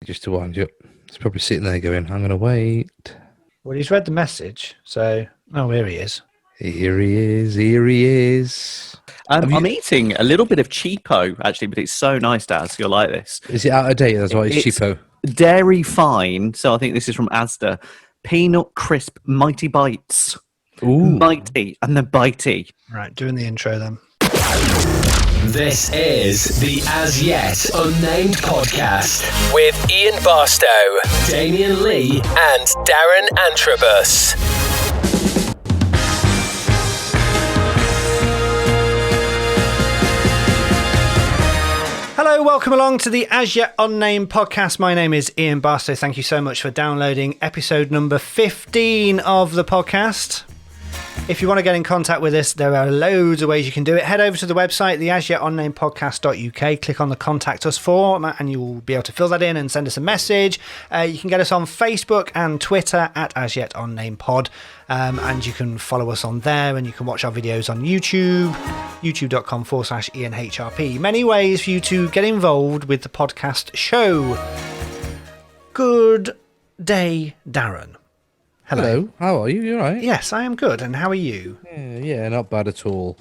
Just to wind you up. He's probably sitting there going, I'm going to wait. Well, he's read the message, so... Oh, here he is. Here he is. Here he is. I'm eating a little bit of cheapo, actually, but it's so nice, Daz. You'll like this. Is it out of date? That's why it's cheapo. Dairy Fine, so I think this is from Asda. Peanut Crisp Mighty Bites. Ooh. Mighty and then bitey. Right, doing the intro then. This is the As Yet Unnamed Podcast with Ian Barstow, Damian Lee, and Darren Antrobus. Hello, welcome along to the As Yet Unnamed Podcast. My name is Ian Barstow. Thank you so much for downloading episode number 15 of the podcast. If you want to get in contact with us, there are loads of ways you can do it. Head over to the website, the asyetUnnamedPodcast.uk, click on the Contact Us form, and you will be able to fill that in and send us a message. You can get us on Facebook and Twitter at asyetUnnamedPod, and you can follow us on there, and you can watch our videos on YouTube, youtube.com/IanHRP. Many ways for you to get involved with the podcast show. Good day, Darren. Hello. How are you? You all right? Yes, I am good. And how are you? Yeah, not bad at all.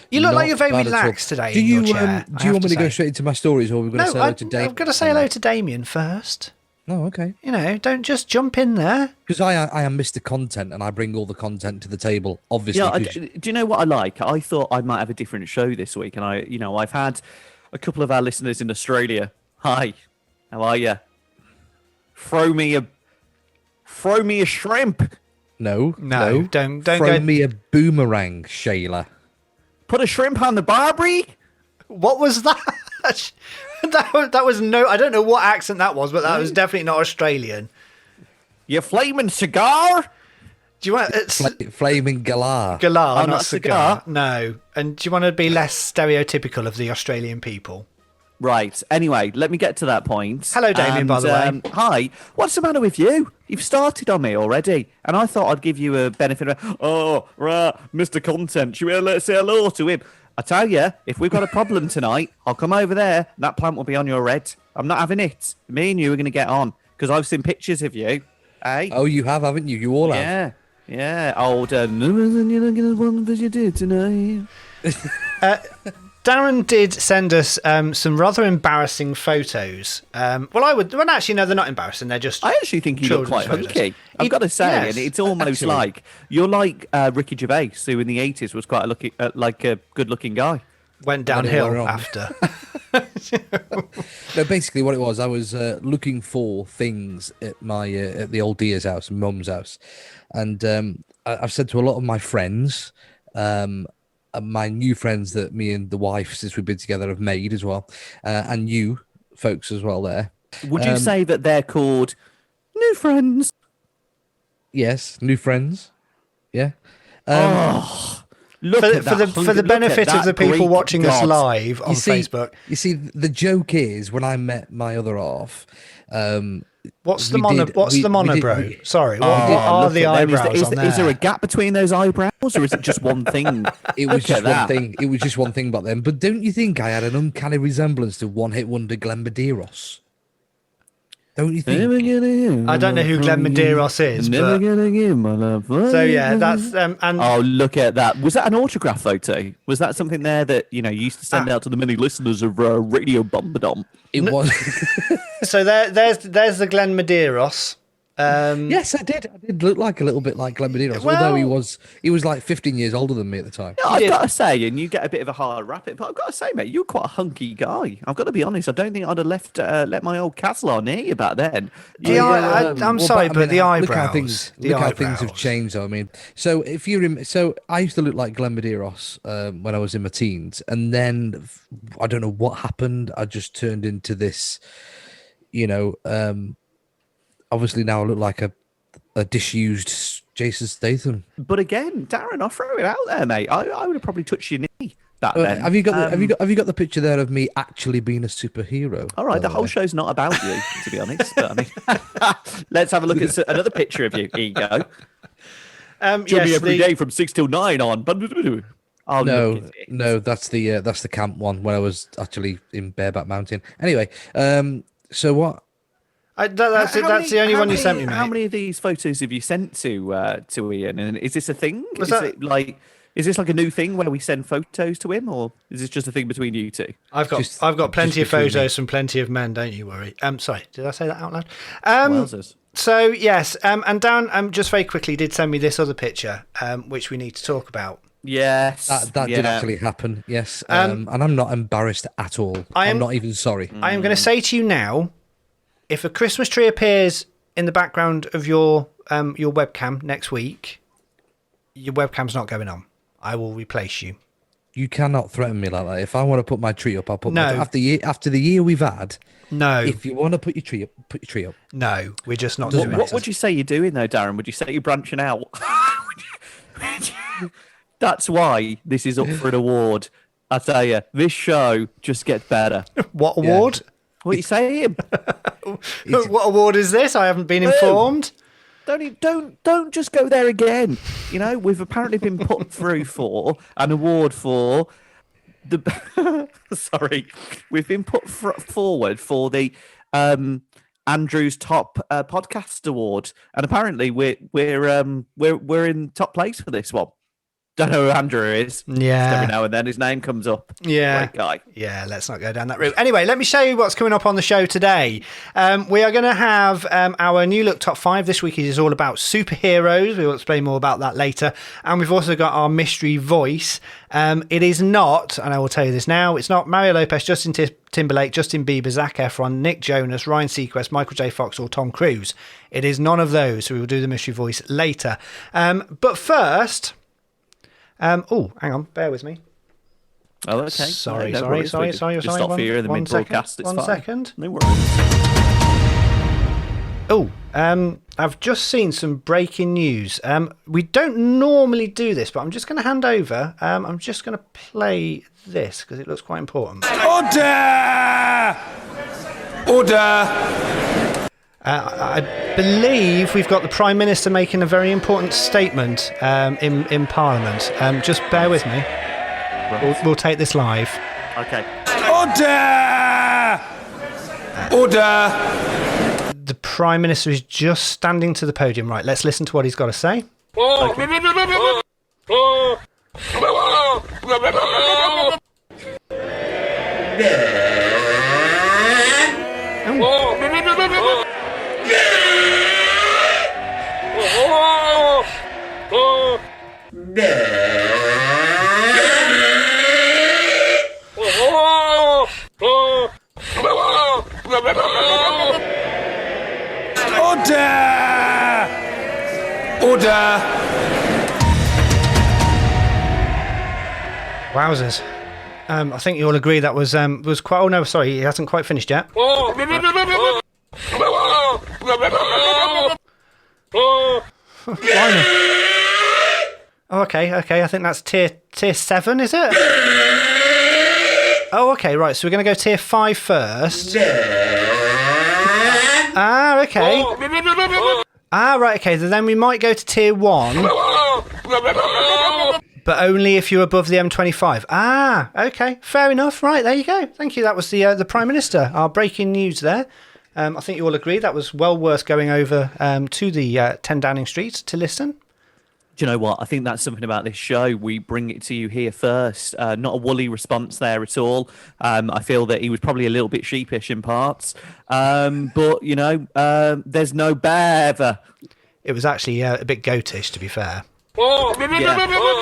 You look like you're very relaxed today in your chair. Do you want me to go straight into my stories, or are we going to say hello to Damien? I've got to say hello to Damien first. Oh, okay. You know, don't just jump in there. Because I am Mr. Content, and I bring all the content to the table, obviously. Yeah, do you know what I like? I thought I might have a different show this week, and I've had a couple of our listeners in Australia. Hi, how are you? Throw me a shrimp. No, don't throw go. me a boomerang, Shayla. Put a shrimp on the Barbary. What was that? that was no. I don't know what accent that was, but that was definitely not Australian. You flaming cigar. Do you want flaming galah? Galah, Oh, not cigar. No. And do you want to be less stereotypical of the Australian people? Right. Anyway, let me get to that point. Hello, Damien, by the way. Hi. What's the matter with you? You've started on me already, and I thought I'd give you a benefit of... Oh, right, Mr. Content. You will say hello to him. I tell you, if we've got a problem tonight, I'll come over there. That plant will be on your head. I'm not having it. Me and you are going to get on, because I've seen pictures of you. Hey? Oh, you have, haven't you? You all have. Yeah. Yeah. Old... you did tonight. Darren did send us some rather embarrassing photos. Actually, no, they're not embarrassing. They're just. I actually think you look quite hunky. I've got to say, yes, and it's almost like you're like Ricky Gervais, who in the 80s was quite a good-looking guy. Went downhill after. No, basically what it was, I was looking for things at my at the old Dia's house, Mum's house, and I've said to a lot of my friends. My new friends that me and the wife, since we've been together, have made as well, and you folks as well there. Would you say that they're called new friends? Yes, new friends. Yeah. Look for the benefit of the people watching us live on Facebook. You see, the joke is when I met my other half. What's the monobrow? Sorry, what are the eyebrows on there? Is there a gap between those eyebrows, or is it just one thing? It was just one thing. It was just one thing about them. But don't you think I had an uncanny resemblance to one-hit wonder Glenn Medeiros? Don't you think? I don't know who Glenn Medeiros is. So yeah, that's and oh, look at that! Was that an autograph photo? Was that something there that you used to send out to the many listeners of Radio Bombadom? It was. So there's the Glenn Medeiros. Yes, I did look like a little bit like Glenn Medeiros, although he was like 15 years older than me at the time. Yeah, I've got to say, and you get a bit of a hard rap, but I've got to say, mate, you're quite a hunky guy. I've got to be honest. I don't think I'd have let my old castle on near you back then. I'm sorry, but the eyebrows. Look how things have changed. I mean, so if you so I used to look like Glenn Medeiros when I was in my teens, and then I don't know what happened. I just turned into this, obviously now I look like a disused Jason Statham. But again, Darren, I'll throw it out there, mate. I would have probably touched your knee back then. Have you got the picture there of me actually being a superhero? All right, the whole show's not about you, to be honest. But I mean, let's have a look at another picture of you. Ego. Join me every day from 6 till 9 on. Oh, no, that's the camp one where I was actually in Bareback Mountain. Anyway, so what? That's the only one you sent me, mate. How many of these photos have you sent to Ian? And is this a thing? Was Is this like a new thing where we send photos to him, or is this just a thing between you two? I've got plenty of photos from plenty of men. Don't you worry. Sorry, did I say that out loud? Wowzers. So yes, and Dan just very quickly did send me this other picture, which we need to talk about. Yes, that did actually happen. Yes, and I'm not embarrassed at all. I'm not even sorry. I am going to say to you now, if a Christmas tree appears in the background of your webcam next week, your webcam's not going on. I will replace you. You cannot threaten me like that. If I want to put my tree up, I'll put No. after the year we've had. No. If you want to put your tree up, put your tree up. No, we're just not doing it. What would you say you're doing though, Darren? Would you say you're branching out? That's why this is up for an award. I tell you, this show just gets better. What award? What are you saying? What award is this? I haven't been informed. Don't just go there again. You know, we've apparently been put through for an award for the. Sorry, we've been put forward for the Andrew's Top Podcast Award, and apparently we're in top place for this one. Don't know who Andrew is. Yeah. Every now and then his name comes up. Yeah. Great guy. Yeah, let's not go down that route. Anyway, let me show you what's coming up on the show today. We are going to have our New Look Top 5. This week is all about superheroes. We will explain more about that later. And we've also got our mystery voice. It is not, and I will tell you this now, it's not Mario Lopez, Justin Timberlake, Justin Bieber, Zac Efron, Nick Jonas, Ryan Seacrest, Michael J. Fox or Tom Cruise. It is none of those, so we will do the mystery voice later. But first... hang on, bear with me. Oh, okay. Sorry. Just stop fearing the mid-broadcast. It's One fine. second. No worries. I've just seen some breaking news. We don't normally do this, but I'm just going to hand over. I'm just going to play this because it looks quite important. Order! I believe we've got the Prime Minister making a very important statement in Parliament. Just bear with me. We'll take this live. Okay. Order! The Prime Minister is just standing to the podium. Right, let's listen to what he's got to say. Order! Wowzers. I think you all agree that was quite... Oh, no, sorry, he hasn't quite finished yet. Blimey. Oh, okay, I think that's tier 7, is it? Oh, okay, right, so we're going to go tier 5 first. Ah, okay. Ah, right, okay, so then we might go to tier 1. But only if you're above the M25. Ah, okay, fair enough. Right, there you go. Thank you. That was the Prime Minister. Our breaking news there. I think you all agree that was well worth going over to the 10 Downing Street to listen. Do you know what? I think that's something about this show. We bring it to you here first. Not a woolly response there at all. I feel that he was probably a little bit sheepish in parts. But, you know, there's no bear. It was actually a bit goatish, to be fair. Yeah.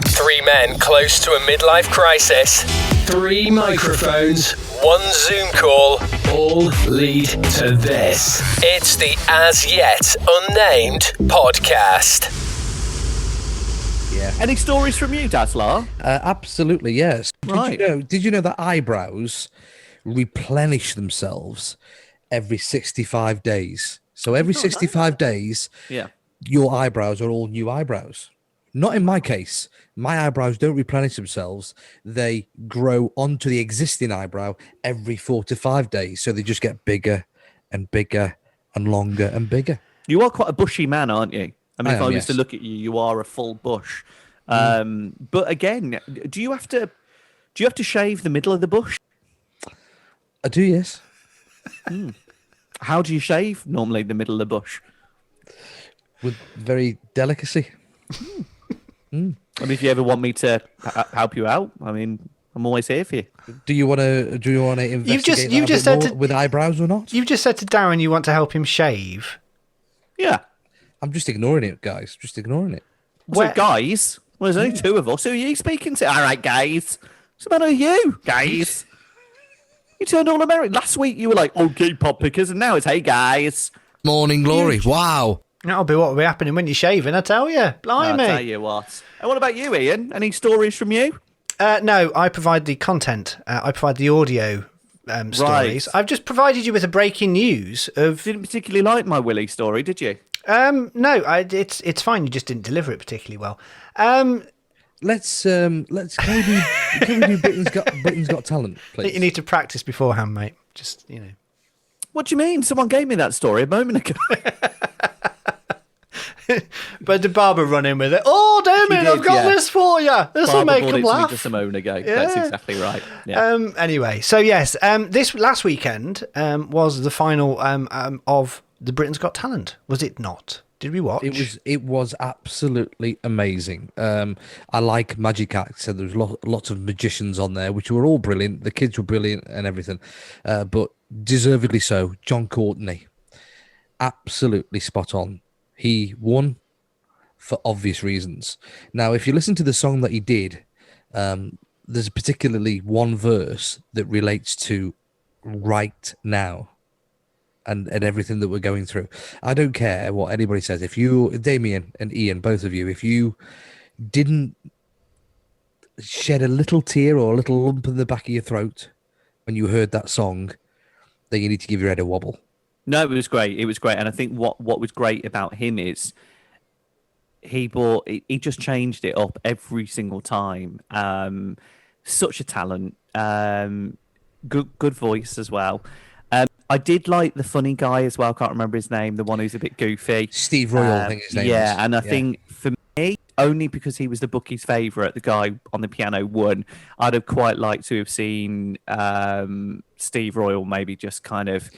3 men close to a midlife crisis. 3 microphones, 1 Zoom call, all lead to this. It's the As Yet Unnamed podcast. Yeah. Any stories from you, Daslar? Absolutely, yes. Right. Did you know that eyebrows replenish themselves every 65 days? So every 65 days, Yeah. your eyebrows are all new eyebrows. Not in my case. My eyebrows don't replenish themselves. They grow onto the existing eyebrow every 4 to 5 days. So they just get bigger and bigger and longer and bigger. You are quite a bushy man, aren't you? I mean, if I was yes. to look at you, you are a full bush. But again, do you have to shave the middle of the bush? I do, yes. How do you shave normally in the middle of the bush? With very delicacy. And if you ever want me to help you out, I mean, I'm always here for you. Do you want to investigate you've just said with eyebrows or not? You've just said to Darren you want to help him shave. Yeah. I'm just ignoring it, guys. Just ignoring it. So, guys, well, there's only two of us. Who are you speaking to? All right, guys. What's the matter with you, guys? You turned all American. Last week you were like, okay, pop pickers, and now it's, hey, guys. Morning glory. Wow. That'll be what will be happening when you're shaving, I tell you. Blimey. I'll tell you what. And what about you, Ian? Any stories from you? No, I provide the content. I provide the audio stories. I've just provided you with a breaking news of... Didn't particularly like my Willie story, did you? No, it's fine. You just didn't deliver it particularly well. Let's can we do Britain's Got Talent, please? You need to practice beforehand, mate. Just, you know. What do you mean? Someone gave me that story a moment ago. But did Barbara run in with it? Oh, Damien, I've got this for you. This will make them laugh. Just a moment ago. Yeah. That's exactly right. Yeah. Anyway, so yes, this last weekend was the final of the Britain's Got Talent. Was it not? Did we watch? It was absolutely amazing. I like magic acts, so there was lots of magicians on there, which were all brilliant. The kids were brilliant and everything, but deservedly so. John Courtney, absolutely spot on. He won for obvious reasons. Now, if you listen to the song that he did, there's particularly one verse that relates to right now. And everything that we're going through. I don't care what anybody says. If you, Damien and Ian, both of you, if you didn't shed a little tear or a little lump in the back of your throat when you heard that song, then you need to give your head a wobble. No, it was great. It was great. And I think what was great about him is he just changed it up every single time. Such a talent. Good voice as well. I did like the funny guy as well. I can't remember his name. The one who's a bit goofy. Steve Royal, I think his name is. Yeah, and I think for me, only because he was the bookie's favourite, the guy on the piano won, I'd have quite liked to have seen Steve Royal maybe just kind of,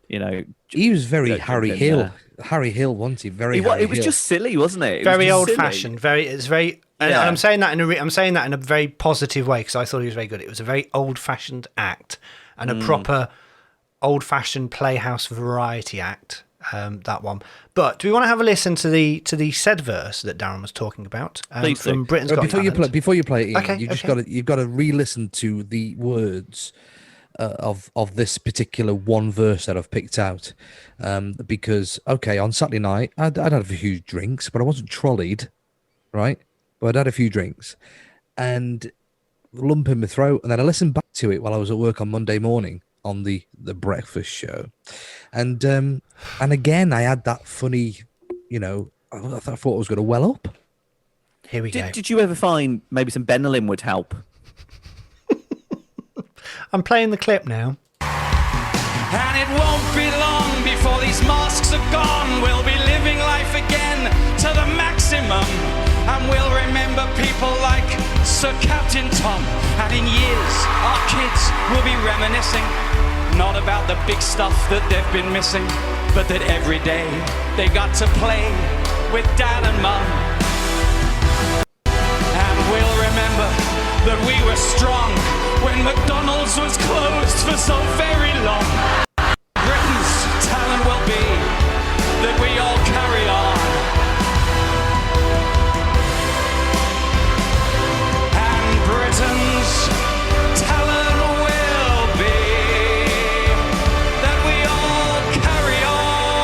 you know... He was very Harry Hill. Harry Hill, wasn't he? It was just silly, wasn't it? Very old-fashioned. It's very... And I'm saying that in a very positive way because I thought he was very good. It was a very old-fashioned act and a proper... old-fashioned Playhouse variety act, that one. But do we want to have a listen to the said verse that Darren was talking about from Britain's Got Talent? Before you play it, Ian, Okay, you've got to re-listen to the words of this particular one verse that I've picked out, because on Saturday night I'd had a few drinks, but I wasn't trolleyed, right? But I'd had a few drinks and lump in my throat, and then I listened back to it while I was at work on Monday morning on the breakfast show, and again I had that funny, I thought I was going to well up. Here we go. Did you ever find maybe some Benylin would help? I'm playing the clip now. And it won't be long before these masks are gone. We'll be living life again to the maximum, and we'll remember people like Sir Captain Tom. And in years, our kids will be reminiscing, not about the big stuff that they've been missing, but that every day they got to play with Dad and Mum. And we'll remember that we were strong when McDonald's was closed for so very long. Britain's talent will be that we all carry on. And Britain's talent will be that we all carry on.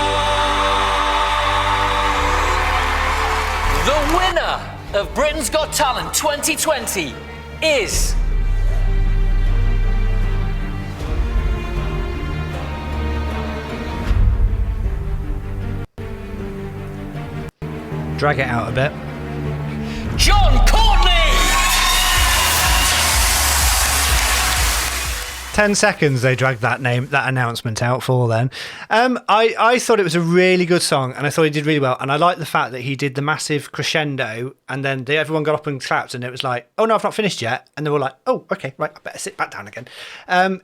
The winner of Britain's Got Talent 2020 is... Drag it out a bit. John Courtney! 10 seconds they dragged that announcement out for then. I thought it was a really good song, and I thought he did really well. And I like the fact that he did the massive crescendo, and then everyone got up and clapped, and it was like, oh no, I've not finished yet. And they were like, oh, okay, right, I better sit back down again.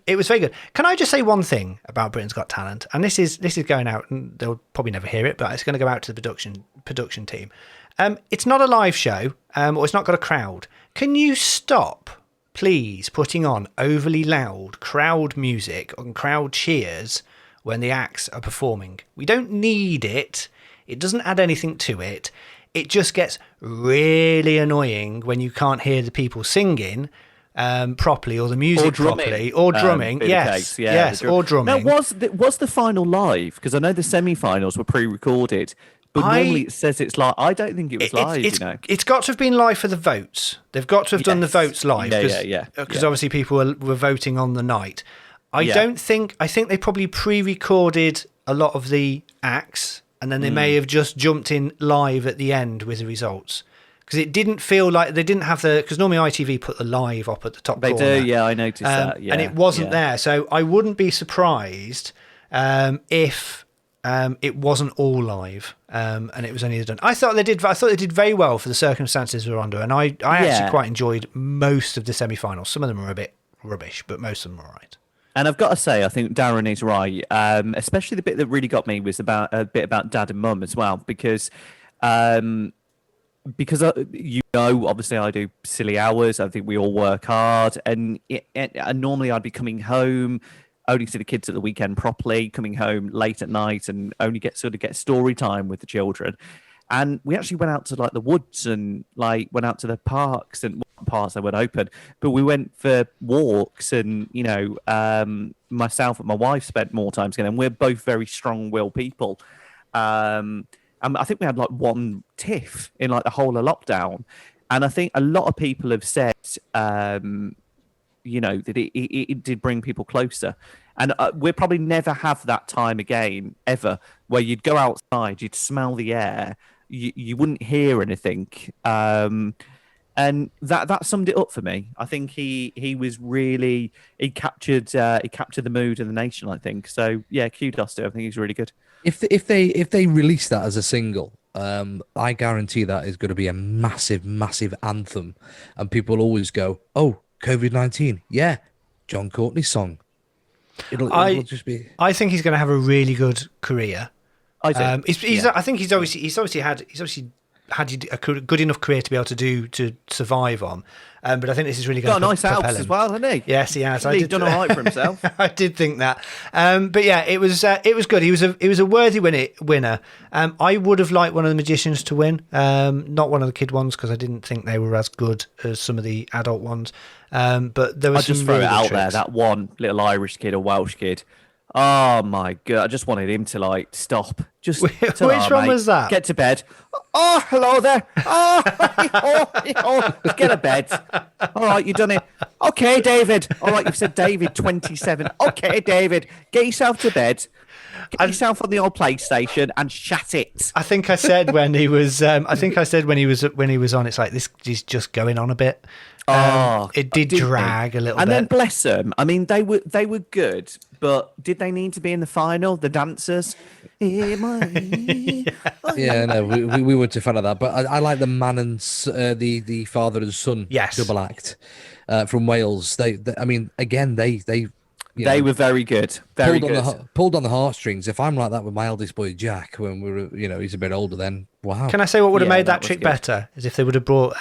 It was very good. Can I just say one thing about Britain's Got Talent? And this is going out, and they'll probably never hear it, but it's going to go out to the production team. It's not a live show, or it's not got a crowd. Can you stop, please, putting on overly loud crowd music and crowd cheers when the acts are performing? We don't need it. It doesn't add anything to it. It just gets really annoying when you can't hear the people singing properly, or the music properly, or drumming. Yes, or drumming. Now, was the final live? Because I know the semi-finals were pre-recorded. But normally it says it's live. I don't think it was live, It's got to have been live for the votes. They've got to have done the votes live. Because obviously people were voting on the night. I think they probably pre-recorded a lot of the acts, and then they may have just jumped in live at the end with the results. Because it didn't feel like they didn't have because normally ITV put the live up at the top corner. They do, yeah, I noticed that. Yeah, and it wasn't there. So I wouldn't be surprised if it wasn't all live, and it was only done. I thought they did very well for the circumstances we were under, and I actually quite enjoyed most of the semi-finals. Some of them were a bit rubbish, but most of them were all right. And I've got to say, I think Darren is right. Especially the bit that really got me was a bit about Dad and Mum as well, because obviously I do silly hours. I think we all work hard, and normally I'd be coming home, only see the kids at the weekend properly, coming home late at night, and only get story time with the children. And we actually went out to like the woods, and like went out to the parks, and parks that weren't open, but we went for walks, and myself and my wife spent more time together, and we're both very strong-willed people. And I think we had like one tiff in like the whole of lockdown, and I think a lot of people have said that it did bring people closer. And we'll probably never have that time again, ever, where you'd go outside, you'd smell the air, you wouldn't hear anything. And that summed it up for me. I think he was really, he captured the mood of the nation, I think. So, yeah, kudos to him. I think he's really good. If they release that as a single, I guarantee that is going to be a massive, massive anthem. And people always go, oh, COVID-19, yeah, John Courtney's song. It'll just be. I think he's going to have a really good career. I do. I think he's obviously had a good enough career to be able to survive on. But I think this is really going to got a nice house as well, hasn't he? Yes, he has. He's done all right for himself. I did think that. But yeah, it was good. He was a worthy winner. I would have liked one of the magicians to win, not one of the kid ones, because I didn't think they were as good as some of the adult ones. But there was. I just throw it out there. That one little Irish kid, a Welsh kid. Oh my god! I just wanted him to like stop. Just which one was that? Get to bed. Oh, hello there. Let's get to bed. All right, you done it. Okay, David. All right, you've said David 27. Okay, David, get yourself to bed. Get yourself on the old PlayStation and chat it. I think I said when he was. When he was on. It's like this. He's just going on a bit. It did drag a little bit. And then bless them. I mean, they were good, but did they need to be in the final? The dancers. Yeah, no, we weren't a fan of that. But I like the man and the father and son double act from Wales. They were very good. Very good. Pulled on the heartstrings. If I'm like that with my eldest boy Jack, when we were, he's a bit older, then wow. Can I say what would have made that trick better? Is if they would have brought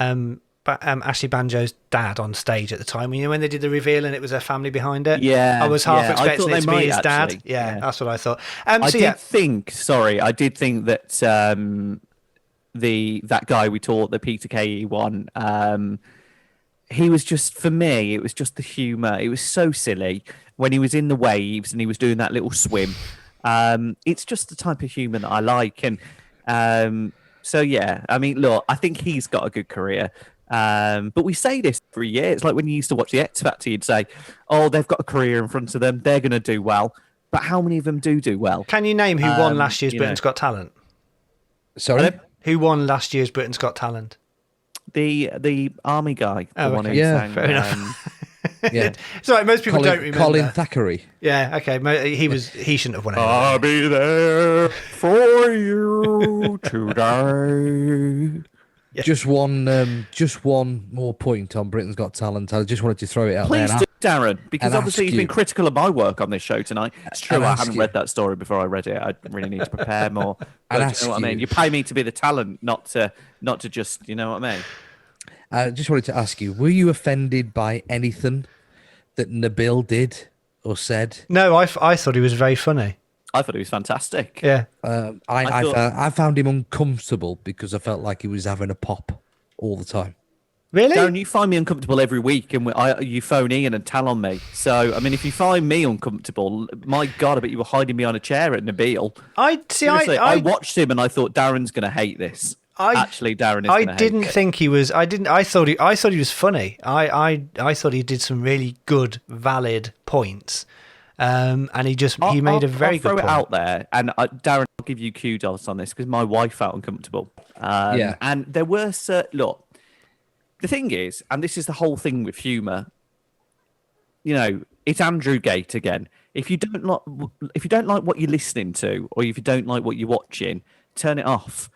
Ashley Banjo's dad on stage at the time. When they did the reveal and it was their family behind it. Yeah, I was half expecting it to be his dad. Yeah, that's what I thought. I did think that that guy we taught, the Peter Kay one, he was just, for me, it was just the humour. It was so silly when he was in the waves and he was doing that little swim. It's just the type of humour that I like. And so, yeah, I mean, look, I think he's got a good career. But we say this every year. It's like when you used to watch the X Factor, you'd say, oh, they've got a career in front of them. They're going to do well. But how many of them do well? Can you name who won last year's Britain's Got Talent? Sorry? Who won last year's Britain's Got Talent? The army guy. Oh, the one okay. who sang, fair enough. Yeah. It's all right, most people don't remember. Colin Thackeray. Yeah, okay. He shouldn't have won it. I'll be there for you today. Yeah. Just one more point on Britain's Got Talent. I just wanted to throw it out Please there. do, Darren, because and obviously ask you've been you. critical of my work on this show tonight. It's true, And I ask haven't you. read that story before I read it. I really need to prepare more. But ask you know what I mean? you. You pay me to be the talent, not to just, you know what I mean? I just wanted to ask you, were you offended by anything that Nabil did or said? No, I thought he was very funny. I thought it was fantastic. Yeah. I found him uncomfortable because I felt like he was having a pop all the time. Really? Darren, you find me uncomfortable every week, and you phone Ian and tell on me. So, I mean, if you find me uncomfortable, my God, I bet you were hiding behind a chair at Nabil. Seriously, I watched him and I thought Darren's going to hate this. Actually, Darren is going to hate it. I didn't think he was. I thought he was funny. I thought he did some really good, valid points. And he made a very good point. I'll throw it out there, and Darren, I'll give you kudos on this because my wife felt uncomfortable. Yeah. And there were look. The thing is, and this is the whole thing with humour. You know, it's Andrew Gate again. If you don't like what you're listening to, or if you don't like what you're watching, turn it off.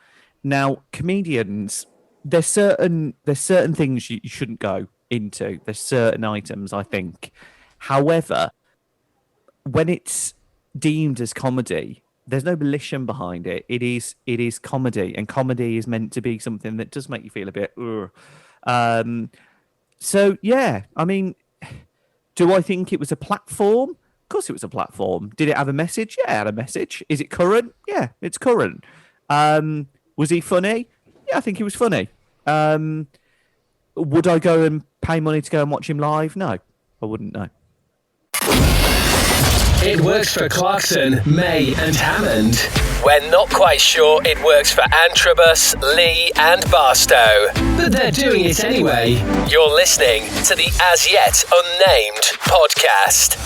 Now, comedians, there's certain things you shouldn't go into. There's certain items, I think. However, when it's deemed as comedy, there's no volition behind it. It is comedy, and comedy is meant to be something that does make you feel a bit. Ugh. So yeah, I mean, do I think it was a platform? Of course, it was a platform. Did it have a message? Yeah, it had a message. Is it current? Yeah, it's current. Was he funny? Yeah, I think he was funny. Would I go and pay money to go and watch him live? No, I wouldn't. No. It works for Clarkson, May and Hammond. We're not quite sure it works for Antrobus, Lee and Barstow, but they're doing it anyway. You're listening to the As Yet Unnamed podcast.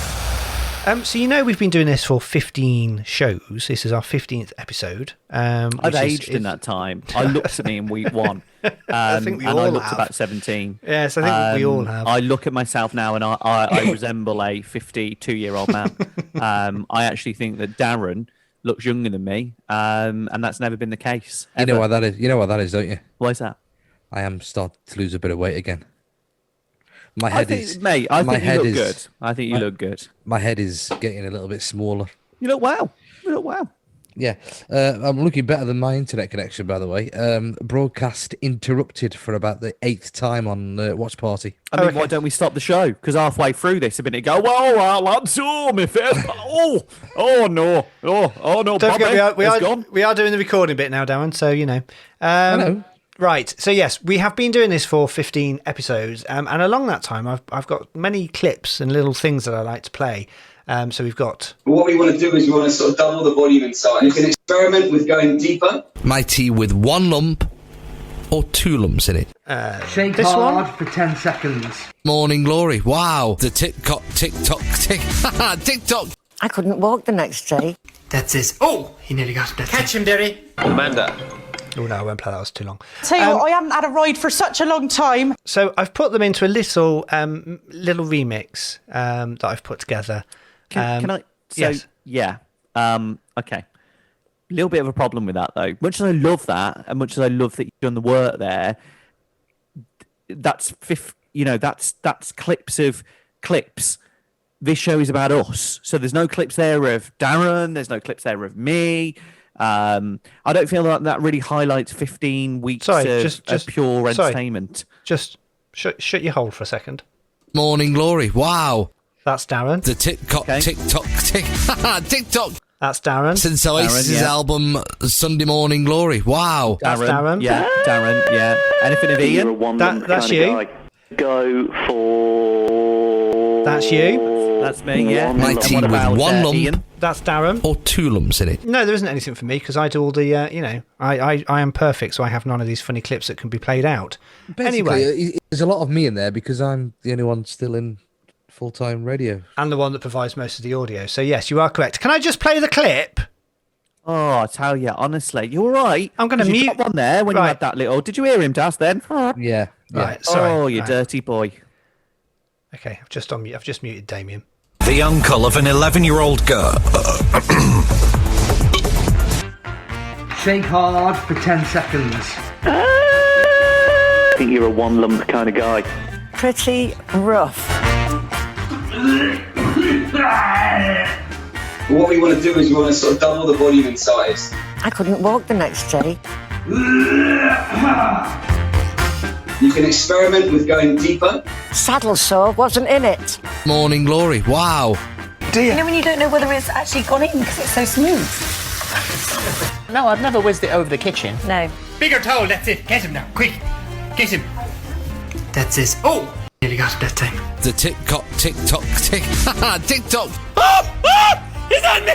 So we've been doing this for 15 shows. This is our 15th episode. I've aged in that time. I looked at me in week one. I think we all and I looked have. about 17. Yes, I think we all have. I look at myself now and I resemble a 52-year-old man. I actually think that Darren looks younger than me, and that's never been the case. You know why that is? You know why that is, don't you? Why is that? I am starting to lose a bit of weight again. I think you look good. I think you look good. My head is getting a little bit smaller. You look well. Yeah, I'm looking better than my internet connection, by the way. Broadcast interrupted for about the 8th time on Watch Party. I mean, why don't we stop the show? Because halfway through this, a minute go, well, lads, me face. Oh no, Don't Bobby, forget, gone. we are doing the recording bit now, Darren, so you know. I know. Right, so yes, we have been doing this for 15 episodes, and along that time, I've got many clips and little things that I like to play. So we've got... What we want to do is we want to sort of double the volume inside. You can experiment with going deeper. My tea with 1 lump or 2 lumps in it. Shake this hard one? for 10 seconds. Morning glory. Wow. The tick-tock. TikTok. I couldn't walk the next day. That's it. Oh, he nearly got it. Catch him, Derry. Amanda. Oh no, I won't play that, was too long. Tell you what, I haven't had a ride for such a long time. So I've put them into a little remix that I've put together. Can I? So, yes. Yeah. Okay. A little bit of a problem with that, though. Much as I love that, and much as I love that you've done the work there, that's clips of clips. This show is about us, so there's no clips there of Darren. There's no clips there of me. I don't feel like that really highlights 15 weeks of pure entertainment. Just shut your hole for a second. Morning glory. Wow. That's Darren. The TikTok. TikTok. That's Darren. Since Oasis' album Sunday Morning Glory. Wow. That's Darren. Yeah, Darren. Yeah. Anything of Ian? That's you. Go for... That's you. That's me, yeah. My tea with 1 lump Ian? That's Darren. or 2 lumps in it. No, there isn't anything for me because I do all the, I am perfect, so I have none of these funny clips that can be played out. Basically, Anyway. there's a lot of me in there because I'm the only one still in full-time radio. And the one that provides most of the audio. So yes, you are correct. Can I just play the clip? Oh, I tell you, honestly, you're right. I'm going to mute one there when you had that little. Did you hear him, Daz? Then. Yeah. Right. Sorry. Oh, you right. dirty boy. Okay, I've just muted Damien. The uncle of an 11-year-old girl. Shake hard for 10 seconds. I think you're a one lump kind of guy. Pretty rough. What we want to do is we want to sort of double the volume in size. I couldn't walk the next day. You can experiment with going deeper. Saddle sore wasn't in it. Morning glory. Wow. You know when you don't know whether it's actually gone in because it's so smooth? No, I've never whizzed it over the kitchen. No. Bigger towel, that's it. Get him now, quick. Get him. That's it. Oh! Nearly got him that time. The tick-tock, tick-tock, tick. Tick-tock. He's on me!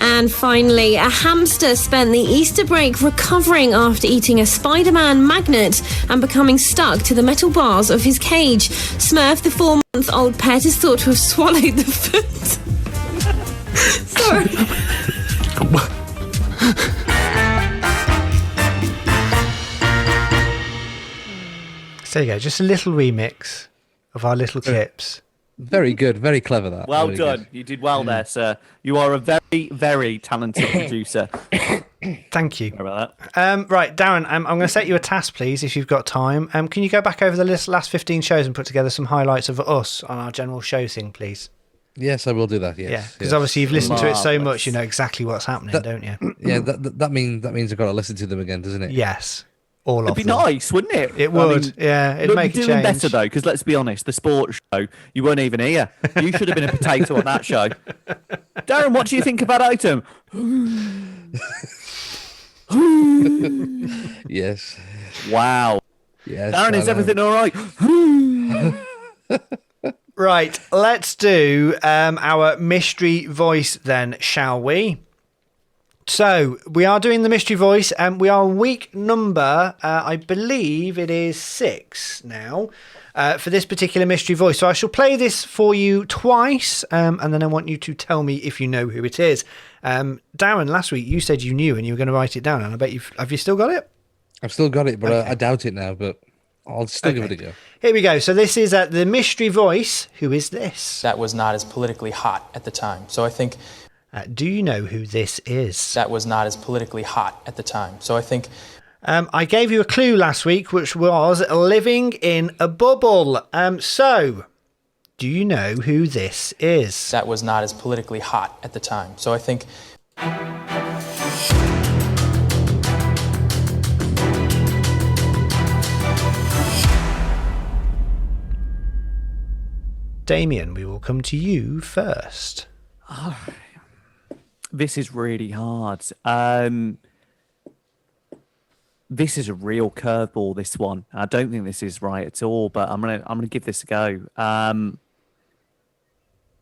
And finally, a hamster spent the Easter break recovering after eating a Spider-Man magnet and becoming stuck to the metal bars of his cage. Smurf, the 4-month-old pet, is thought to have swallowed the foot. Sorry. So there you go, just a little remix of our little clips. Very good, very clever that. Well Very done. good. You did well there, sir. You are a very, very talented producer. Thank you. Sorry about that. Right, Darren, I'm going to set you a task, please, if you've got time. Can you go back over the last 15 shows and put together some highlights of us on our general show thing, please? Yes, I will do that. Yes. Yeah, because yes. obviously you've listened to it so Marvellous. much, you know exactly what's happening, don't you? Yeah, that means I've got to listen to them again, doesn't it? Yes. All It'd of be them. nice, wouldn't it? It would, yeah. It'd You'd make be a doing change. better though, because let's be honest, the sports show, you weren't even here. You should have been a potato on that show. Darren, what do you think of that item? Yes. Wow. Yes. Darren, I is know. everything all right? Right, let's do our mystery voice then, shall we? So, we are doing the mystery voice, and we are week number, I believe it is 6 now, for this particular mystery voice. So I shall play this for you twice, and then I want you to tell me if you know who it is. Darren, last week you said you knew and you were going to write it down, and I bet have you still got it? I've still got it, but Okay. I doubt it now, but I'll still give it a go. Here we go. So this is the mystery voice. Who is this? That was not as politically hot at the time. So I think... do you know who this is? That was not as politically hot at the time. So I think... I gave you a clue last week, which was living in a bubble. So, do you know who this is? That was not as politically hot at the time. So I think... Damien, we will come to you first. This is really hard. This is a real curveball, this one. I don't think this is right at all, but I'm gonna give this a go.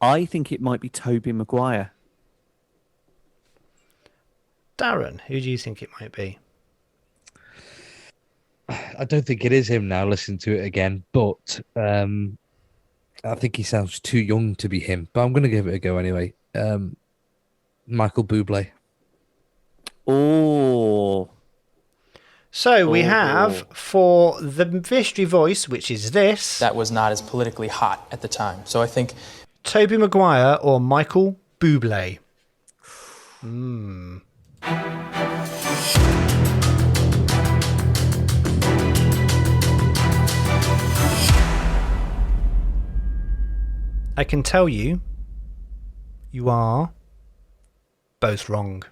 I think it might be Tobey Maguire. Darren, who do you think it might be? I don't think it is him now, listening to it again, but I think he sounds too young to be him. But I'm going to give it a go anyway. Michael Bublé. Oh. So we have for the mystery voice, which is this. That was not as politically hot at the time. So I think... Tobey Maguire or Michael Bublé? I can tell you, you are both wrong.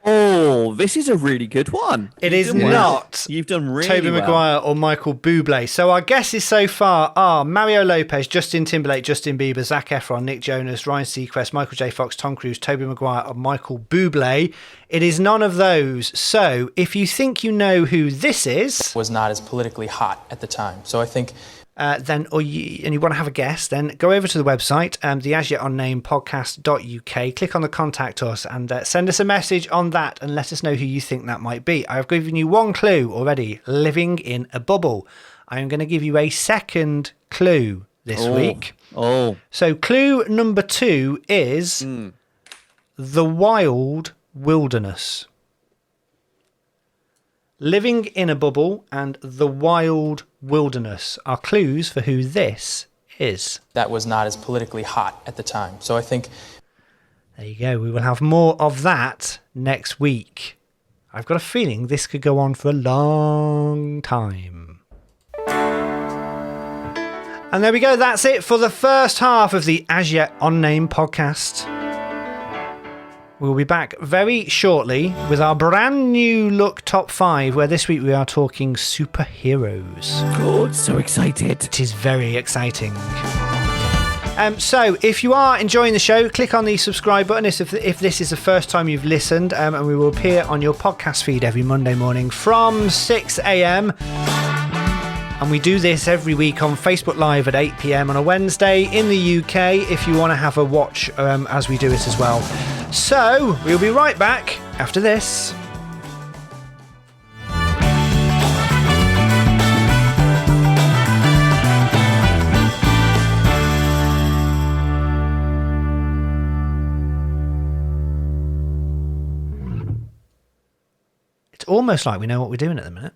Oh, this is a really good one. It is not. You've done really Tobey well. Maguire or Michael Bublé. So our guesses so far are Mario Lopez, Justin Timberlake, Justin Bieber, Zac Efron, Nick Jonas, Ryan Seacrest, Michael J. Fox, Tom Cruise, Tobey Maguire or Michael Bublé. It is none of those. So if you think you know who this is... was not as politically hot at the time. So I think... and you want to have a guess, then go over to the website, the As Yet Unnamed podcast.uk, click on the contact us and send us a message on that and let us know who you think that might be. I've given you one clue already, living in a bubble. I am going to give you a second clue this week. Oh. So clue number 2 is the wild wilderness. living in a bubble, and the wild wilderness are clues for who this is. That was not as politically hot at the time. So I think... There you go. We will have more of that next week. I've got a feeling this could go on for a long time. And there we go. That's it for the first half of the As Yet Unnamed podcast. We'll be back very shortly with our brand new look top 5, where this week we are talking superheroes. Good, so excited. It is very exciting. So if you are enjoying the show, click on the subscribe button if this is the first time you've listened, and we will appear on your podcast feed every Monday morning from 6 a.m. And we do this every week on Facebook Live at 8 p.m. on a Wednesday in the UK if you want to have a watch as we do it as well. So we'll be right back after this. It's almost like we know what we're doing at the minute.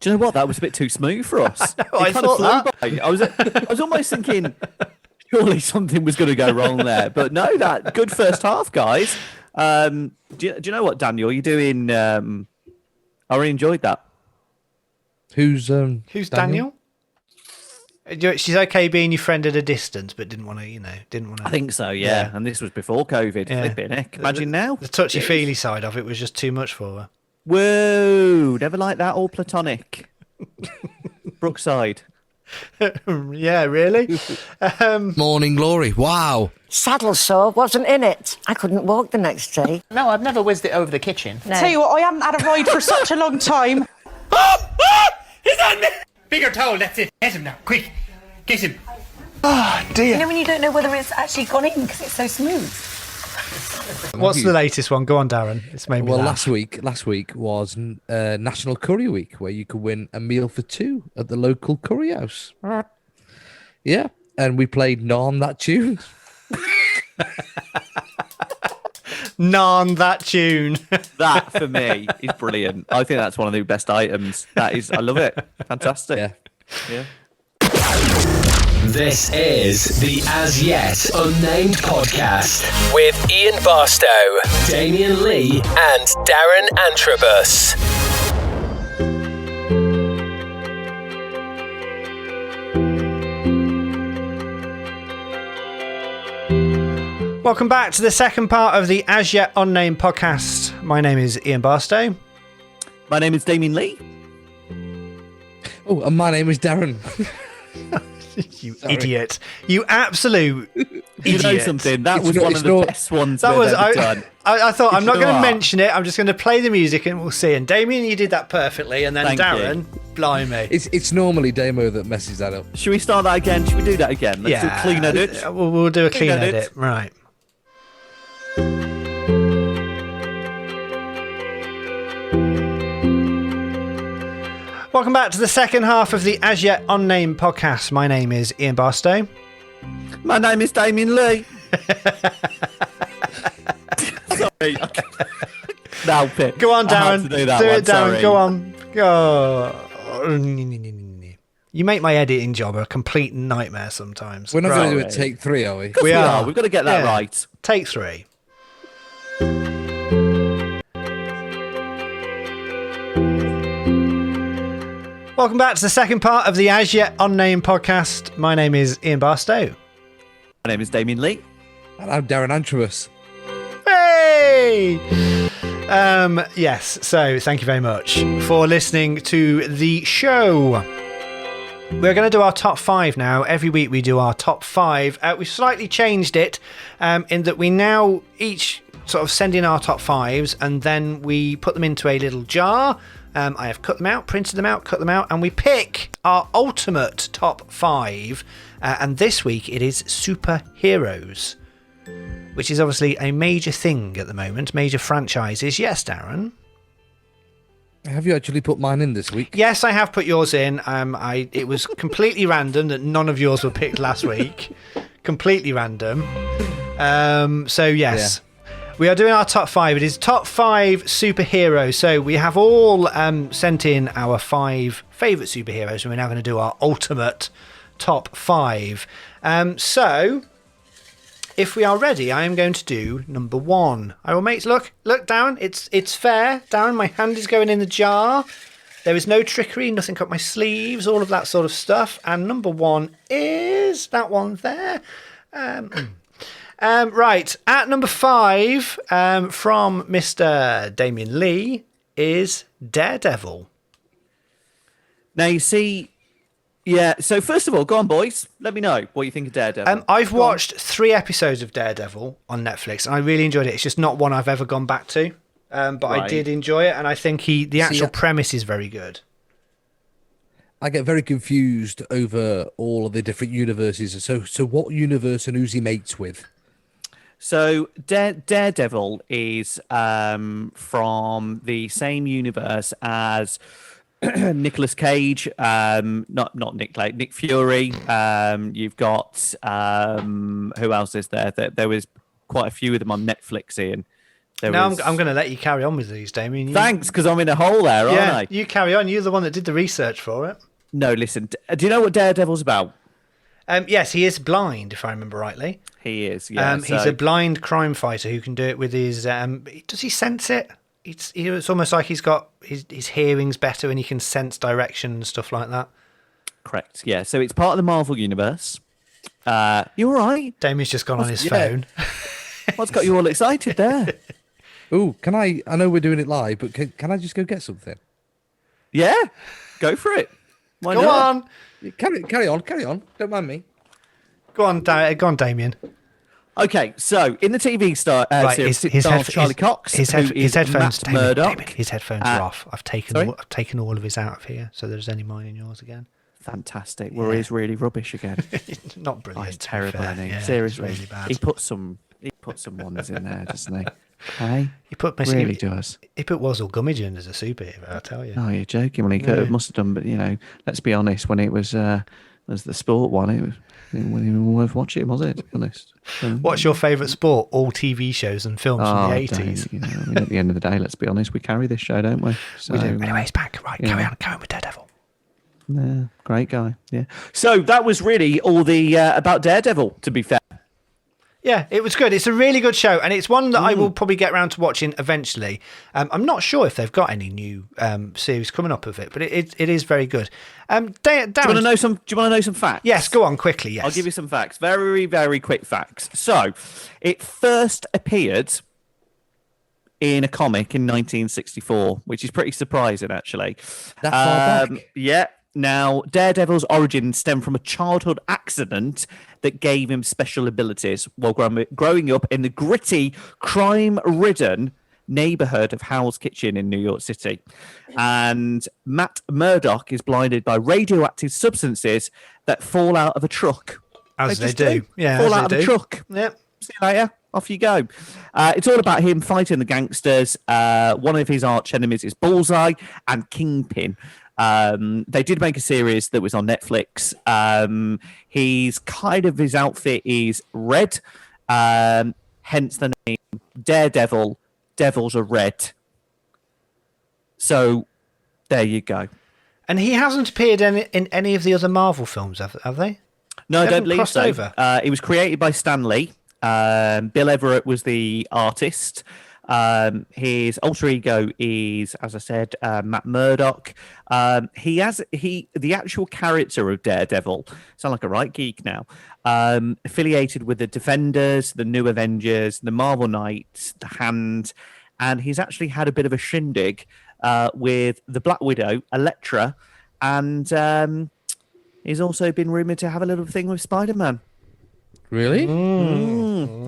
Do you know what? That was a bit too smooth for us. I thought that. I was almost thinking surely something was going to go wrong there, but no, that good first half, guys. Do you know what, Daniel? You're doing. I really enjoyed that. Who's Daniel? She's okay being your friend at a distance, but didn't want to. I think so, yeah. And this was before COVID. Yeah. Flipping heck. Imagine now. The touchy-feely side of it was just too much for her. Whoa, never like that, all platonic. Brookside. Yeah, really? Morning Glory, wow. Saddle sore, wasn't in it. I couldn't walk the next day. No, I've never whizzed it over the kitchen. No. Tell you what, I haven't had a ride for such a long time. He's on me! Bigger towel, that's it. Get him now, quick. Get him. Oh, dear. You know when you don't know whether it's actually gone in because it's so smooth? What's the latest one? Go on, Darren. It's made me laugh. last week was National Curry Week, where you could win a meal for two at the local curry house. Yeah, and we played Naan That Tune. Naan That Tune. That, for me, is brilliant. I think that's one of the best items. I love it. Fantastic. Yeah. This is the As Yet Unnamed podcast with Ian Barstow, Damian Lee, and Darren Antrobus. Welcome back to the second part of the As Yet Unnamed podcast. My name is Ian Barstow. My name is Damian Lee. Oh, and my name is Darren. You idiot. You absolute idiot. You know something? That was one of the best ones we've ever done. I thought, I'm not going to mention it. I'm just going to play the music and we'll see. And Damien, you did that perfectly. And then Thank Darren, blimey. It's normally Damo that messes that up. Should we start that again? Should we do that again? Let's do a clean edit. We'll do a clean edit. Right. Welcome back to the second half of the As Yet Unnamed podcast. My name is Ian Barstow. My name is Damian Lee. Sorry. Now, Pip. Go on, Darren. Do it, Darren. Sorry. Go on. Go. You make my editing job a complete nightmare sometimes. We're not going to do a take 3, are we? We are. We've got to get that right. Take 3. Welcome back to the second part of the As Yet Unnamed podcast. My name is Ian Barstow. My name is Damian Lee. And I'm Darren Antrobus. Hey! Yes, so thank you very much for listening to the show. We're going to do our top 5 now. Every week we do our top 5. We've slightly changed it in that we now each sort of send in our top 5s and then we put them into a little jar. I have cut them out, printed them out, cut them out, and we pick our ultimate top 5. And this week it is superheroes, which is obviously a major thing at the moment, major franchises. Yes, Darren? Have you actually put mine in this week? Yes, I have put yours in. It was completely random that none of yours were picked last week. Completely random. So, yes. Yeah. We are doing our top 5. It is top 5 superheroes. So we have all sent in our 5 favourite superheroes, and we're now going to do our ultimate top 5. So if we are ready, I am going to do number 1. I will make look, Darren. It's fair, Darren. My hand is going in the jar. There is no trickery, nothing up my sleeves, all of that sort of stuff. And number 1 is that one there. Right, at number 5, from Mr. Damien Lee, is Daredevil. Now, you see, yeah, so first of all, go on, boys. Let me know what you think of Daredevil. I've watched 3 episodes of Daredevil on Netflix, and I really enjoyed it. It's just not one I've ever gone back to, but I did enjoy it, and I think the actual premise is very good. I get very confused over all of the different universes. So what universe and who's he mates with? So Daredevil is from the same universe as Nicolas Cage, not Nick Fury. You've got who else is there? There was quite a few of them on Netflix, Ian. I'm going to let you carry on with these, Damien. Thanks, because I'm in a hole there, aren't I? You carry on. You're the one that did the research for it. No, listen. Do you know what Daredevil's about? Yes, he is blind, if I remember rightly. He is, yeah. He's a blind crime fighter who can do it with his... does he sense it? It's almost like he's got... His hearing's better and he can sense direction and stuff like that. Correct, yeah. So it's part of the Marvel Universe. You all right? Damien's just gone on his phone. What's got you all excited there? Oh, can I know we're doing it live, but can I just go get something? Yeah, go for it. Why Go not? on. Carry on. Don't mind me. Go on, Damien. Okay, so in the TV series, stars Charlie Cox, his headphones, Matt Murdock. Damien, his headphones are off. I've taken all of his out of here, so there's only mine and yours again. Fantastic. Well, he's really rubbish again. Not brilliant. Oh, he's terrible, isn't he? Yeah, Seriously, really bad. He put some ones in there, doesn't he? Hey, he put really does. He put Wazzle Gummidge as a superhero, I tell you. Oh, you're joking. Well, he must have done, but let's be honest. When it was the sport one, it wasn't even worth watching, was it? To be honest. What's your favourite sport? All TV shows and films from the 80s. At the end of the day, let's be honest. We carry this show, don't we? So, we do. Anyway, he's back. Right, carry on with Daredevil. Yeah, great guy. Yeah. So that was really all the about Daredevil. To be fair. Yeah, it was good. It's a really good show, and it's one that I will probably get around to watching eventually. I'm not sure if they've got any new series coming up of it, but it is very good. Darren, do you want to know some facts? Yes, go on quickly. Yes, I'll give you some facts. Very, very quick facts. So, it first appeared in a comic in 1964, which is pretty surprising, actually. That far back? Yeah. Now, Daredevil's origins stem from a childhood accident that gave him special abilities while growing up in the gritty, crime-ridden neighborhood of Hell's Kitchen in New York City. And Matt Murdock is blinded by radioactive substances that fall out of a truck. As they do. Yeah, fall out of a truck. Yep. See you later. Off you go. It's all about him fighting the gangsters. One of his arch enemies is Bullseye and Kingpin. They did make a series that was on Netflix. His outfit is red, hence the name Daredevil. Devils are red. So there you go. And he hasn't appeared in any of the other Marvel films, have they? No, I don't believe crossed so. Over? It was created by Stan Lee. Bill Everett was the artist. His alter ego is, as I said, Matt Murdock. The actual character of Daredevil, sound like a right geek now, affiliated with the Defenders, the New Avengers, the Marvel Knights, the Hand, and he's actually had a bit of a shindig with the Black Widow, Elektra, and he's also been rumoured to have a little thing with Spider-Man. Really?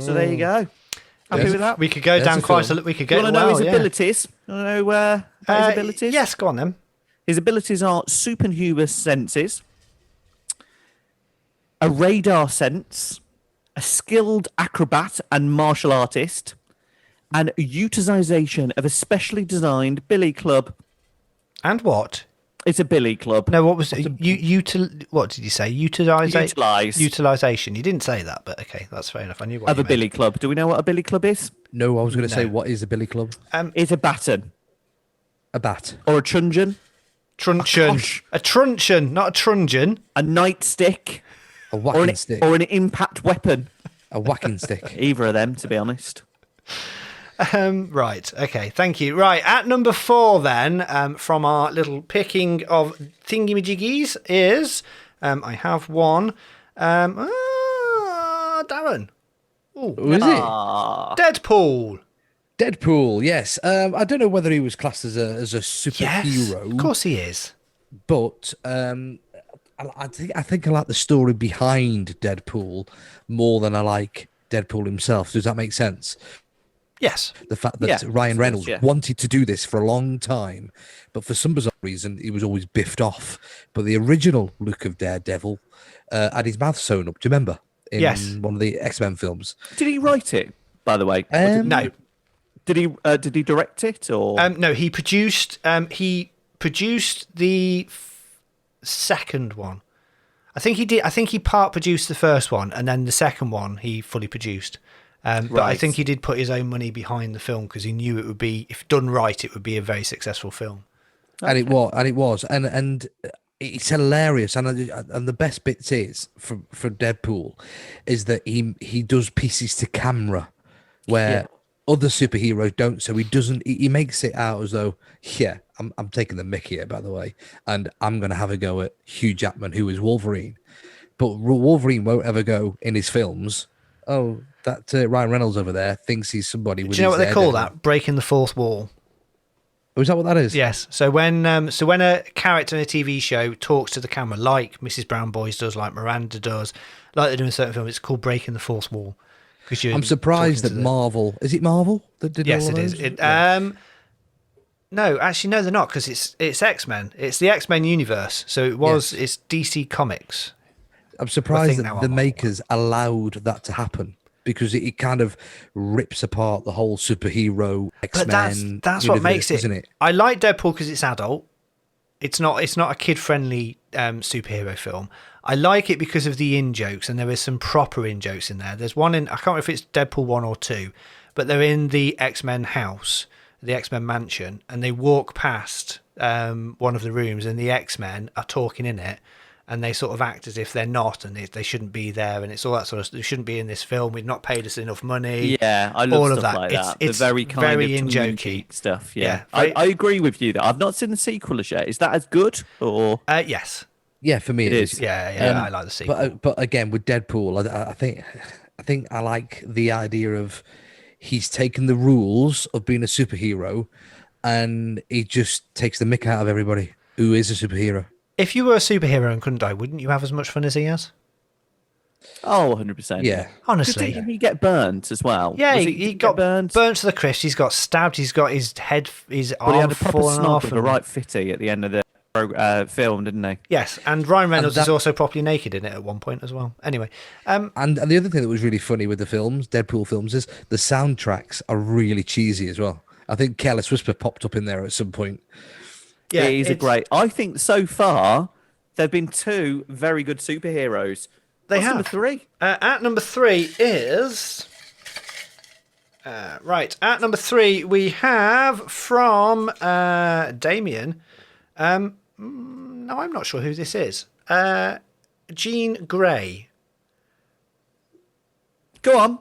So there you go. Happy with that? We could go down quite a lot. We could go. You want to know his abilities? You want to know his abilities? Yes, go on then. His abilities are superhuman senses, a radar sense, a skilled acrobat and martial artist, and a utilization of a specially designed billy club. And what? It's a billy club. No, what was it? What did you say? Utilise. Utilisation. You didn't say that, but okay, that's fair enough. I knew what Of you a meant. billy club. Do we know what a billy club is? No, I was going to say, what is a billy club? It's a baton. A bat. Or a truncheon. Truncheon. A truncheon, not a truncheon. A nightstick. A whacking stick. Or an impact weapon. A whacking stick. Either of them, to be honest. Right, okay, thank you. Right, at number 4 then, from our little picking of thingy-majiggies is, I have one, Darren. Ooh, who is it? Deadpool. Deadpool, yes. I don't know whether he was classed as a superhero. Yes, of course he is. But I think I like the story behind Deadpool more than I like Deadpool himself. Does that make sense? Yes. The fact that Ryan Reynolds wanted to do this for a long time, but for some bizarre reason, he was always biffed off. But the original look of Daredevil had his mouth sewn up. Do you remember? In one of the X-Men films. Did he write it, by the way? No. Did he direct it or? No, he produced the second one. I think he did. I think he part produced the first one, and then the second one he fully produced. But I think he did put his own money behind the film because he knew it would be, if done right, it would be a very successful film. And it was, and it's hilarious. And the best bits is for Deadpool is that he does pieces to camera where other superheroes don't. So he makes it out as though, I'm taking the mick here, by the way, and I'm going to have a go at Hugh Jackman, who is Wolverine. But Wolverine won't ever go in his films. Oh, that Ryan Reynolds over there thinks he's somebody. Do you know what they call that? Breaking the fourth wall. Oh, is that what that is? Yes. So when a character in a TV show talks to the camera, like Mrs. Brown Boys does, like Miranda does, like they do in certain films, it's called breaking the fourth wall. I'm surprised that Marvel. Is it Marvel that did? Yes, all it those? is. No, actually, no, they're not because it's X-Men. It's the X-Men universe. So it was. It's DC Comics. I'm surprised that the makers allowed that to happen because it kind of rips apart the whole superhero X-Men. But that's universe, what makes it. Isn't it? I like Deadpool because it's adult. It's not a kid-friendly superhero film. I like it because of the in-jokes, and there is some proper in-jokes in there. There's one I can't remember if it's Deadpool 1 or 2, but they're in the X-Men house, the X-Men mansion, and they walk past one of the rooms, and the X-Men are talking in it, and they sort of act as if they're not, and they shouldn't be there, and it's all that sort of. They shouldn't be in this film. We've not paid us enough money. Yeah, I love all stuff of that. like that. It's the very kind very of in-jokey stuff. Yeah, I agree with you. That I've not seen the sequel as yet. Is that as good or? Yes. Yeah, for me it is. Yeah, I like the sequel. But again, with Deadpool, I think I like the idea of he's taken the rules of being a superhero, and he just takes the mick out of everybody who is a superhero. If you were a superhero and couldn't die, wouldn't you have as much fun as he has? Oh, 100%. Yeah. Honestly. Didn't he get burnt as well? Yeah, Was he got burnt to the crisp. He's got stabbed. He's got his head, his arm he had a proper fallen snog off. of a right fitty at the end of the film, didn't he? Yes, and Ryan Reynolds is also properly naked in it at one point as well. Anyway. And the other thing that was really funny with the films, Deadpool films, is the soundtracks are really cheesy as well. I think Careless Whisper popped up in there at some point. Yeah, it is a great. I think so far there have been 2 very good superheroes. What's number 3? At number 3 is right. At number 3 we have from Damien. No, I'm not sure who this is. Jean Grey. Go on.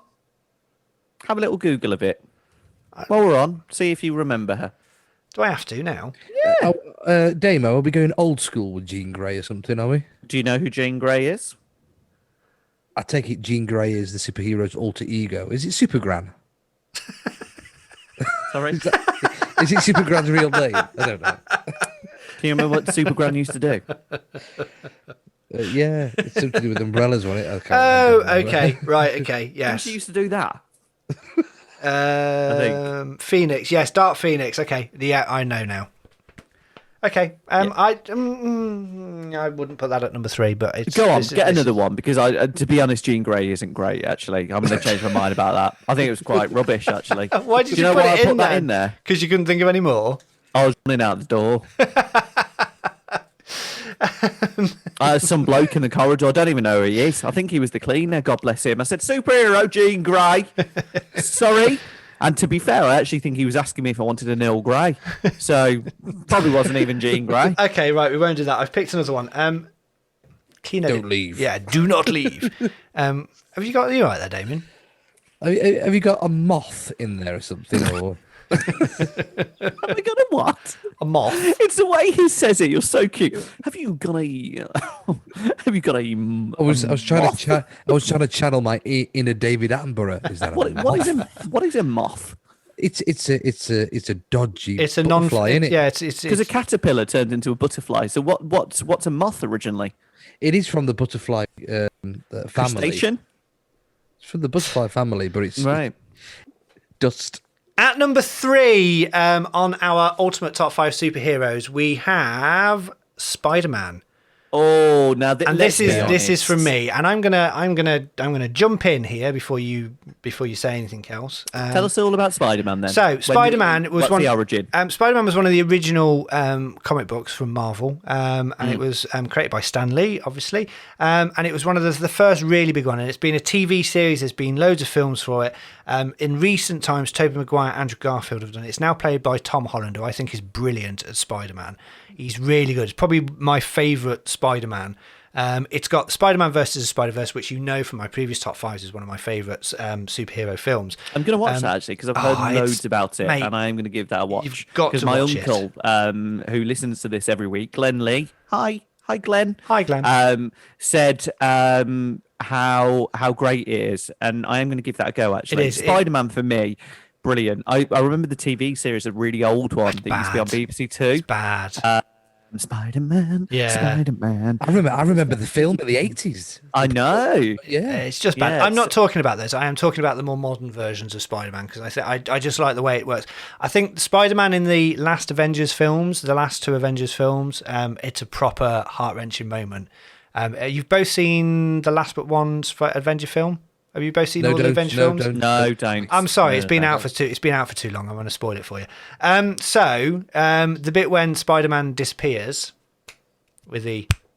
Have a little Google of it. While we're on, see if you remember her. Do I have to now? Yeah. Damo, are we going old school with Jean Grey or something, are we? Do you know who Jean Grey is? I take it Jean Grey is the superhero's alter ego. Is it Supergran? Sorry? Is it Supergran's real name? I don't know. Can you remember what Supergran used to do? Yeah, it's something to do with umbrellas, wasn't it? Okay. Right, okay, yes. She used to do that. Phoenix, yes, Dark Phoenix. Okay, yeah, I know now. Okay, I wouldn't put that at number 3, but it's go on, get another one because to be honest, Jean Grey isn't great. Actually, I'm going to change my mind about that. I think it was quite rubbish. Actually, why did you know put why it I put that in there? Because you couldn't think of any more. I was running out the door. Some bloke in the corridor. I don't even know who he is. I think he was the cleaner. God bless him. I said, superhero Jean Grey. Sorry. And to be fair, I actually think he was asking me if I wanted an Earl Grey. So probably wasn't even Jean Grey. Okay, right. We won't do that. I've picked another one. Don't leave. Yeah, do not leave. Have you got you right there, Damien? Have you got a moth in there or something? Or Have I got a what? A moth. It's the way he says it. You're so cute. Have you got a? Have you got a? I was trying to channel my inner David Attenborough. Is that what is a moth? It's a dodgy. It's a butterfly, isn't it? Yeah, it's because a caterpillar turned into a butterfly. So what's a moth originally? It is from the butterfly family. Crustacean? It's from the butterfly family, but it's right. Dust. At number 3 on our ultimate top 5 superheroes, we have Spider-Man. Oh, now this is from me, and I'm gonna jump in here before you say anything else. Tell us all about Spider-Man then. So Spider-Man was the origin. Spider-Man was one of the original comic books from Marvel, and it was created by Stan Lee, obviously, and it was one of the first really big one. And it's been a TV series. There's been loads of films for it. In recent times, Tobey Maguire, Andrew Garfield have done it. It's now played by Tom Holland, who I think is brilliant as Spider-Man. He's really good. It's probably my favourite Spider-Man. It's got Spider-Man versus the Spider-Verse, which you know from my previous top 5s is one of my favourite superhero films. I'm going to watch that actually because I've heard loads about it, mate, and I am going to give that a watch. You've got to my watch uncle, who listens to this every week, Glenn Lee. Hi, Glenn. Hi, Glenn. Said how great it is, and I am going to give that a go. Actually, it is. Spider-Man for me. Brilliant. I remember the TV series, a really old one that used to be on BBC Two. It's bad. Spider-Man. Yeah. Spider-Man. I remember the film in the 80s. I know. Yeah. It's just bad. Yeah, I'm not talking about those. I am talking about the more modern versions of Spider-Man because I just like the way it works. I think Spider-Man in the last Avengers films, the last 2 Avengers films, it's a proper heart-wrenching moment. You've both seen the last but one Avenger film? Have you both seen all the Avengers films? Don't. I'm sorry, it's been out for too long. I'm going to spoil it for you. So the bit when Spider-Man disappears with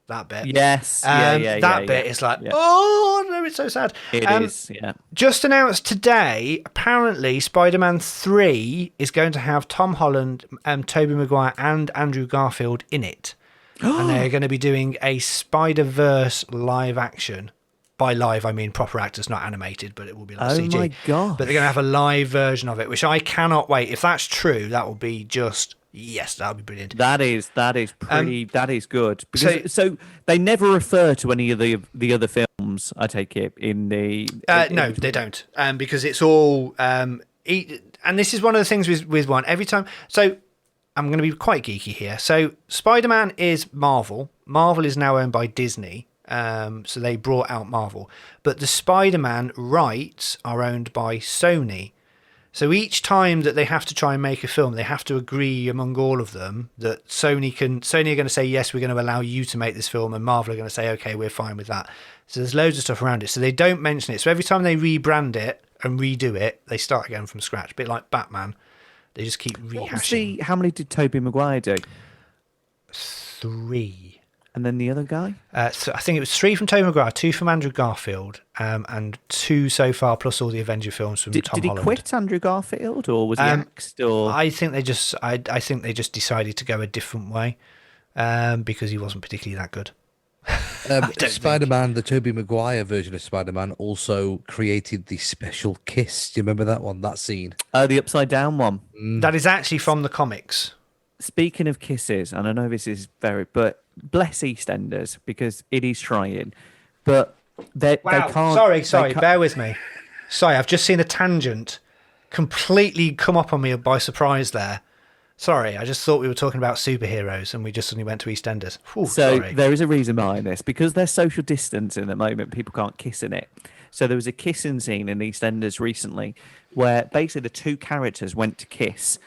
that bit. Yes. That bit is like, oh no, it's so sad. It is. Yeah. Just announced today, apparently Spider-Man 3 is going to have Tom Holland, Tobey Maguire, and Andrew Garfield in it, and they're going to be doing a Spider-Verse live action. By live, I mean proper actors, not animated, but it will be like CG. Oh my god! But they're going to have a live version of it, which I cannot wait. If that's true, that will be just that'll be brilliant. That is pretty. That is good. Because, so they never refer to any of the other films. I take it in the. No, they don't. Because it's all. And this is one of the things with one every time. So I'm going to be quite geeky here. So Spider-Man is Marvel. Marvel is now owned by Disney. So they brought out Marvel, but the Spider-Man rights are owned by Sony. So each time that they have to try and make a film, they have to agree among all of them that Sony are going to say, yes, we're going to allow you to make this film, and Marvel are going to say, okay, we're fine with that. So there's loads of stuff around it. So they don't mention it. So every time they rebrand it and redo it, they start again from scratch. A bit like Batman. They just keep rehashing. How many did Tobey Maguire do? 3. And then the other guy? So I think it was 3 from Tobey Maguire, 2 from Andrew Garfield, and 2 so far, plus all the Avenger films from Tom Holland. Did he quit Andrew Garfield, or was he axed? Or I think they just decided to go a different way, because he wasn't particularly that good. Spider-Man, the Tobey Maguire version of Spider-Man, also created the special kiss. Do you remember that one? That scene? The upside down one. That is actually from the comics. Speaking of kisses, and I know this is but bless EastEnders because it is trying, but they can't. Sorry, bear with me. Sorry, I've just seen a tangent completely come up on me by surprise there. Sorry, I just thought we were talking about superheroes and we just suddenly went to EastEnders. Sorry. There is a reason behind this because they're social distancing at the moment. People can't kiss in it. So there was a kissing scene in EastEnders recently where basically the 2 characters went to kiss.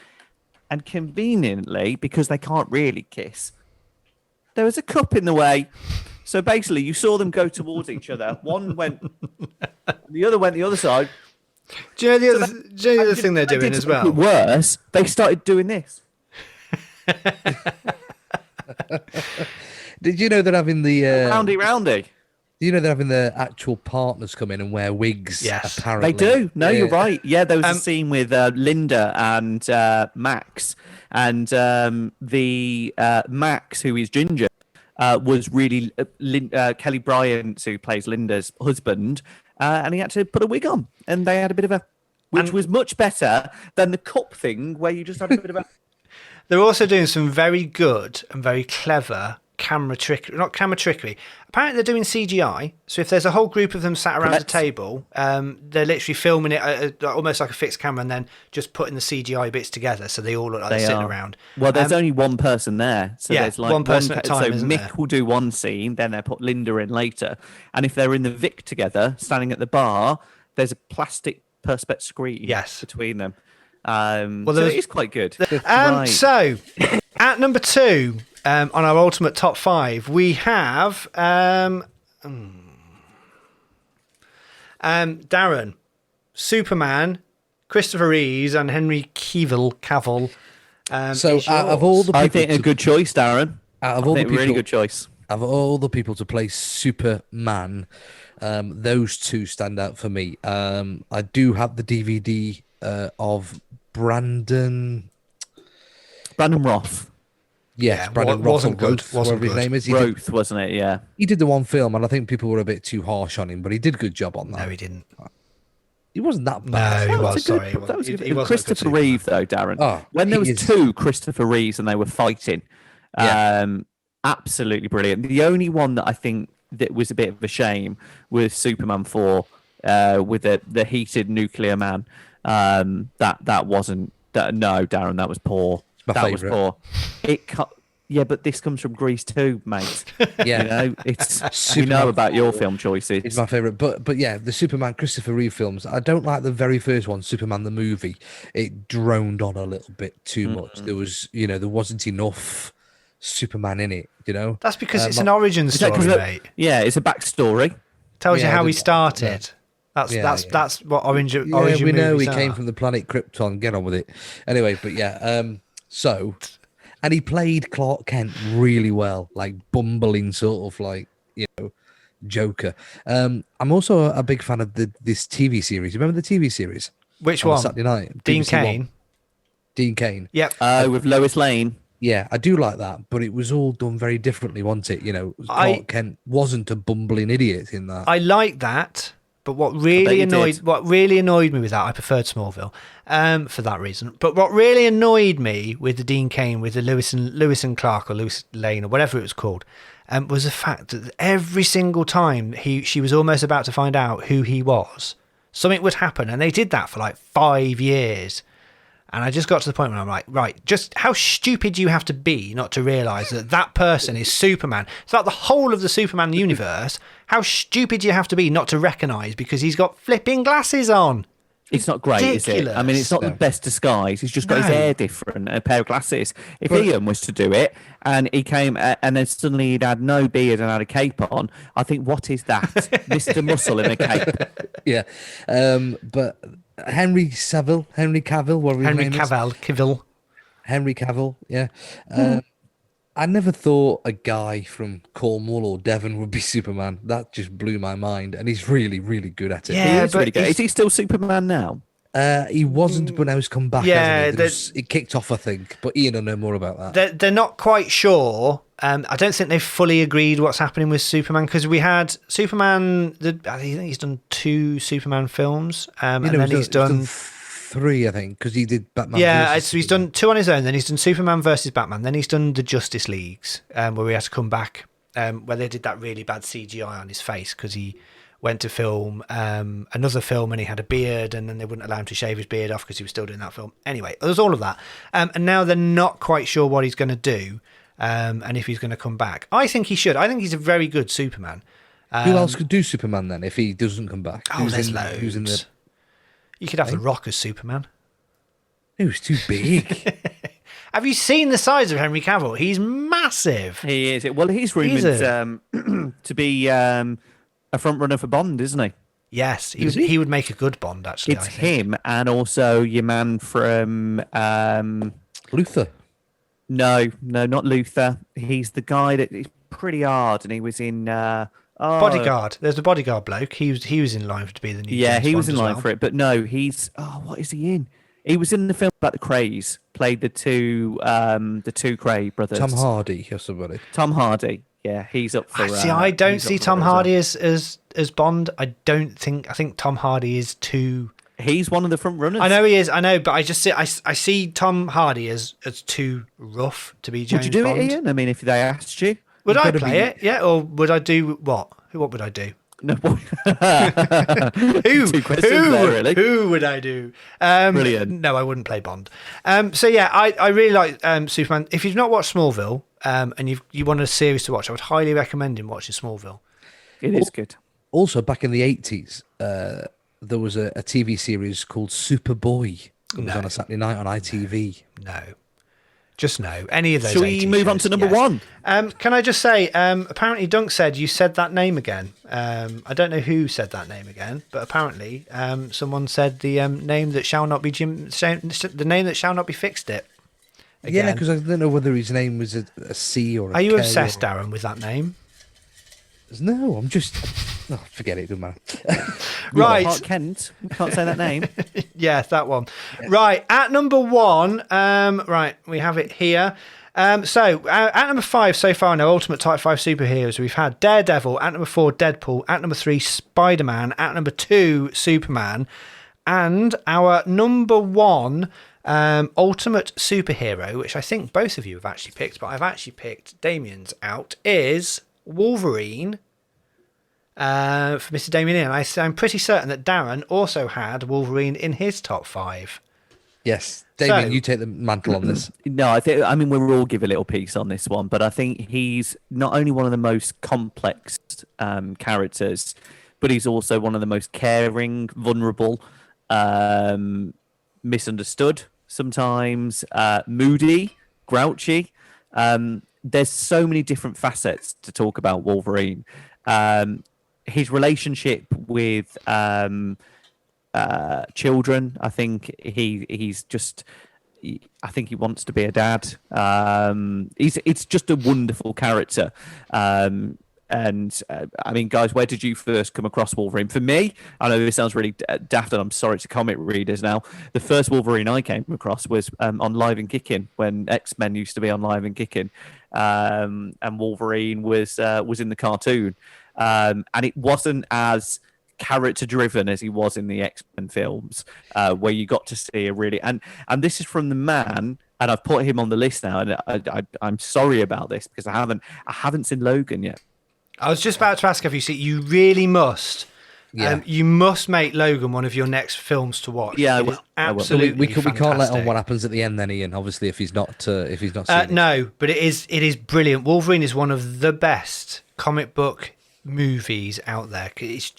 And conveniently, because they can't really kiss, there was a cup in the way. So basically, you saw them go towards each other. One went, the other went the other side. Do you know the other thing they're doing as well? Worse, they started doing this. Did you know they're having the Roundy? Do you know they're having the actual partners come in and wear wigs? Yes, apparently They do. No, you're right. Yeah, there was a scene with Linda and Max, and the Max, who is Ginger, was really Kelly Bryant, who plays Linda's husband, and he had to put a wig on, and they had a bit of a, which was much better than the cup thing where you just had a bit of a. They're also doing some very good and very clever not camera trickery. Apparently they're doing CGI. So if there's a whole group of them sat around a table, they're literally filming it almost like a fixed camera and then just putting the CGI bits together so they all look like they're sitting around. Well, there's only one person there. So there's like one person at a time, so Mick will do one scene, then they'll put Linda in later. And if they're in the Vic together, standing at the bar, there's a plastic perspex screen between them. So it is quite good. So, at number 2, on our ultimate top 5, we have Darren, Superman, Christopher Reeves, and Henry Cavill. So, out of all the people, I think a good choice, Darren. Out of all the people, really good choice. Out of all the people to play Superman, those two stand out for me. I do have the DVD of Brandon Roth. Yes, Brandon Roth. Wasn't good. Whatever his name is. Roth, wasn't it? Yeah. He did the one film, and I think people were a bit too harsh on him, but he did a good job on that. No, he didn't. He wasn't that bad. No, he was. Sorry, that was he Christopher Reeve, though, Darren. When there was two Christopher Reeves and they were fighting, absolutely brilliant. The only one that I think that was a bit of a shame was Superman 4 with the heated nuclear man. That wasn't. No, Darren, that was poor. That was poor. Yeah, but this comes from Grease too, mate. Yeah, you know, it's we know about your film choices. It's my favourite, but yeah, the Superman Christopher Reeve films. I don't like the very first one, Superman the movie. It droned on a little bit too much. There was, there wasn't enough Superman in it. That's because it's an origin story, mate. Yeah, it's a backstory. Tells you how he started. Yeah. That's what origin. We know he came from the planet Krypton. Get on with it. Anyway, but yeah. And he played Clark Kent really well, like bumbling sort of like, Joker. I'm also a big fan of this TV series. You remember the TV series? Which one? Saturday night. Dean Cain. Dean Cain. Yep. With Lois Lane. Yeah, I do like that, but it was all done very differently, wasn't it? Clark Kent wasn't a bumbling idiot in that. I like that. But what really annoyed me with that, I preferred Smallville for that reason. But what really annoyed me with the Dean Cain, with the Lewis and Clark or Lewis Lane or whatever it was called, was the fact that every single time she was almost about to find out who he was, something would happen, and they did that for like 5 years. And I just got to the point where I'm like, right, just how stupid do you have to be not to realise that person is Superman? It's like the whole of the Superman universe. How stupid do you have to be not to recognise because he's got flipping glasses on? It's not great, is it? I mean, it's not the best disguise. He's just got his hair different, a pair of glasses. If Ian was to do it, and he came, and then suddenly he'd had no beard and had a cape on, I think, what is that? Mr. Muscle in a cape. Yeah. But Henry Cavill, whatever his name is. Henry Cavill, yeah. I never thought a guy from Cornwall or Devon would be Superman. That just blew my mind, and he's really, really good at it. Yeah, he is really good. Is he still Superman now? He wasn't, but now he's come back. Yeah, it kicked off, I think. But Ian will know more about that. They're not quite sure. I don't think they've fully agreed what's happening with Superman, because we had Superman. I think he's done 2 Superman films, and then he's done 3, I think, because he did Batman. Yeah, so he's done 2 on his own. Then he's done Superman versus Batman. Then he's done the Justice Leagues, where he had to come back, where they did that really bad CGI on his face because he went to film another film and he had a beard, and then they wouldn't allow him to shave his beard off because he was still doing that film. Anyway, there's all of that, and now they're not quite sure what he's going to do, and if he's going to come back. I think he should. I think he's a very good Superman. Who else could do Superman then if he doesn't come back? There's loads. Who's in the? You could have The Rock as Superman. He was too big. Have you seen the size of Henry Cavill? He's massive. He is. Well, he's rumoured to be a front runner for Bond, isn't he? Yes, he would make a good Bond, actually. It's him and also your man from Luther. No, not Luther. He's the guy that pretty hard, and he was in Bodyguard. There's the Bodyguard bloke. He was in line to be the new. Yeah, James he Bond was in as line well. for it, but no, he's what is he in? He was in the film about the Krays. Played the two Kray brothers. Tom Hardy or somebody. Tom Hardy. Yeah, he's up for. See, I don't he's up see for Tom it as well. Hardy as Bond. I think Tom Hardy is too. He's one of the front runners. I know he is. I know, but I just see Tom Hardy as too rough to be James Would you do Bond. it, Ian? I mean, if they asked you, Would I gotta play be- it? Yeah, or would I do what? What would I do? no. Who? Two questions there, really. Who would I do? Brilliant. No, I wouldn't play Bond. So yeah, I really like Superman. If you've not watched Smallville, and you want a series to watch, I would highly recommend him watching Smallville. It is good. Also, back in the 80s, there was a TV series called Superboy. It was on a Saturday night on ITV. No. Just no. Any of those. Shall we 80s move on shows, to number yes. one? Can I just say, apparently Dunk said you said that name again. I don't know who said that name again, but apparently someone said the name that shall not be the name that shall not be fixed it. Yeah, Again. because I don't know whether his name was a C or a Are you K obsessed, or- Darren, with that name? No, I'm just... Oh, forget it, doesn't matter. Right. Clark Kent. Can't say that name. Yeah, that one. Right, at number one, right, we have it here. So, at number 5 so far now, Ultimate Type 5 superheroes, we've had Daredevil, at number 4, Deadpool, at number 3, Spider-Man, at number 2, Superman, and our number 1 ultimate superhero, which I think both of you have actually picked, but I've actually picked Damien's out, is Wolverine. For Mr. Damien Ian. I'm pretty certain that Darren also had Wolverine in his top 5. Yes. Damien, So- you take the mantle on this. No, I mean, we'll all give a little piece on this one, but I think he's not only one of the most complex characters, but he's also one of the most caring, vulnerable, misunderstood sometimes, moody, grouchy. There's so many different facets to talk about Wolverine. His relationship with children, I think he's just... I think he wants to be a dad. It's just a wonderful character. I mean, guys, where did you first come across Wolverine? For me, I know this sounds really daft, and I'm sorry to comic readers now. The first Wolverine I came across was on Live and Kicking, when X-Men used to be on Live and Kicking, and Wolverine was in the cartoon, and it wasn't as character driven as he was in the X-Men films, where you got to see a really and this is from the man, and I've put him on the list now, and I'm sorry about this because I haven't seen Logan yet. I was just about to ask if you see. You really must. Yeah. You must make Logan one of your next films to watch. Yeah, I It will. is I will. absolutely. we can't let on fantastic. what happens at the end then, Ian, obviously, if he's not seen it. No, but it is brilliant. Wolverine is one of the best comic book movies out there. It's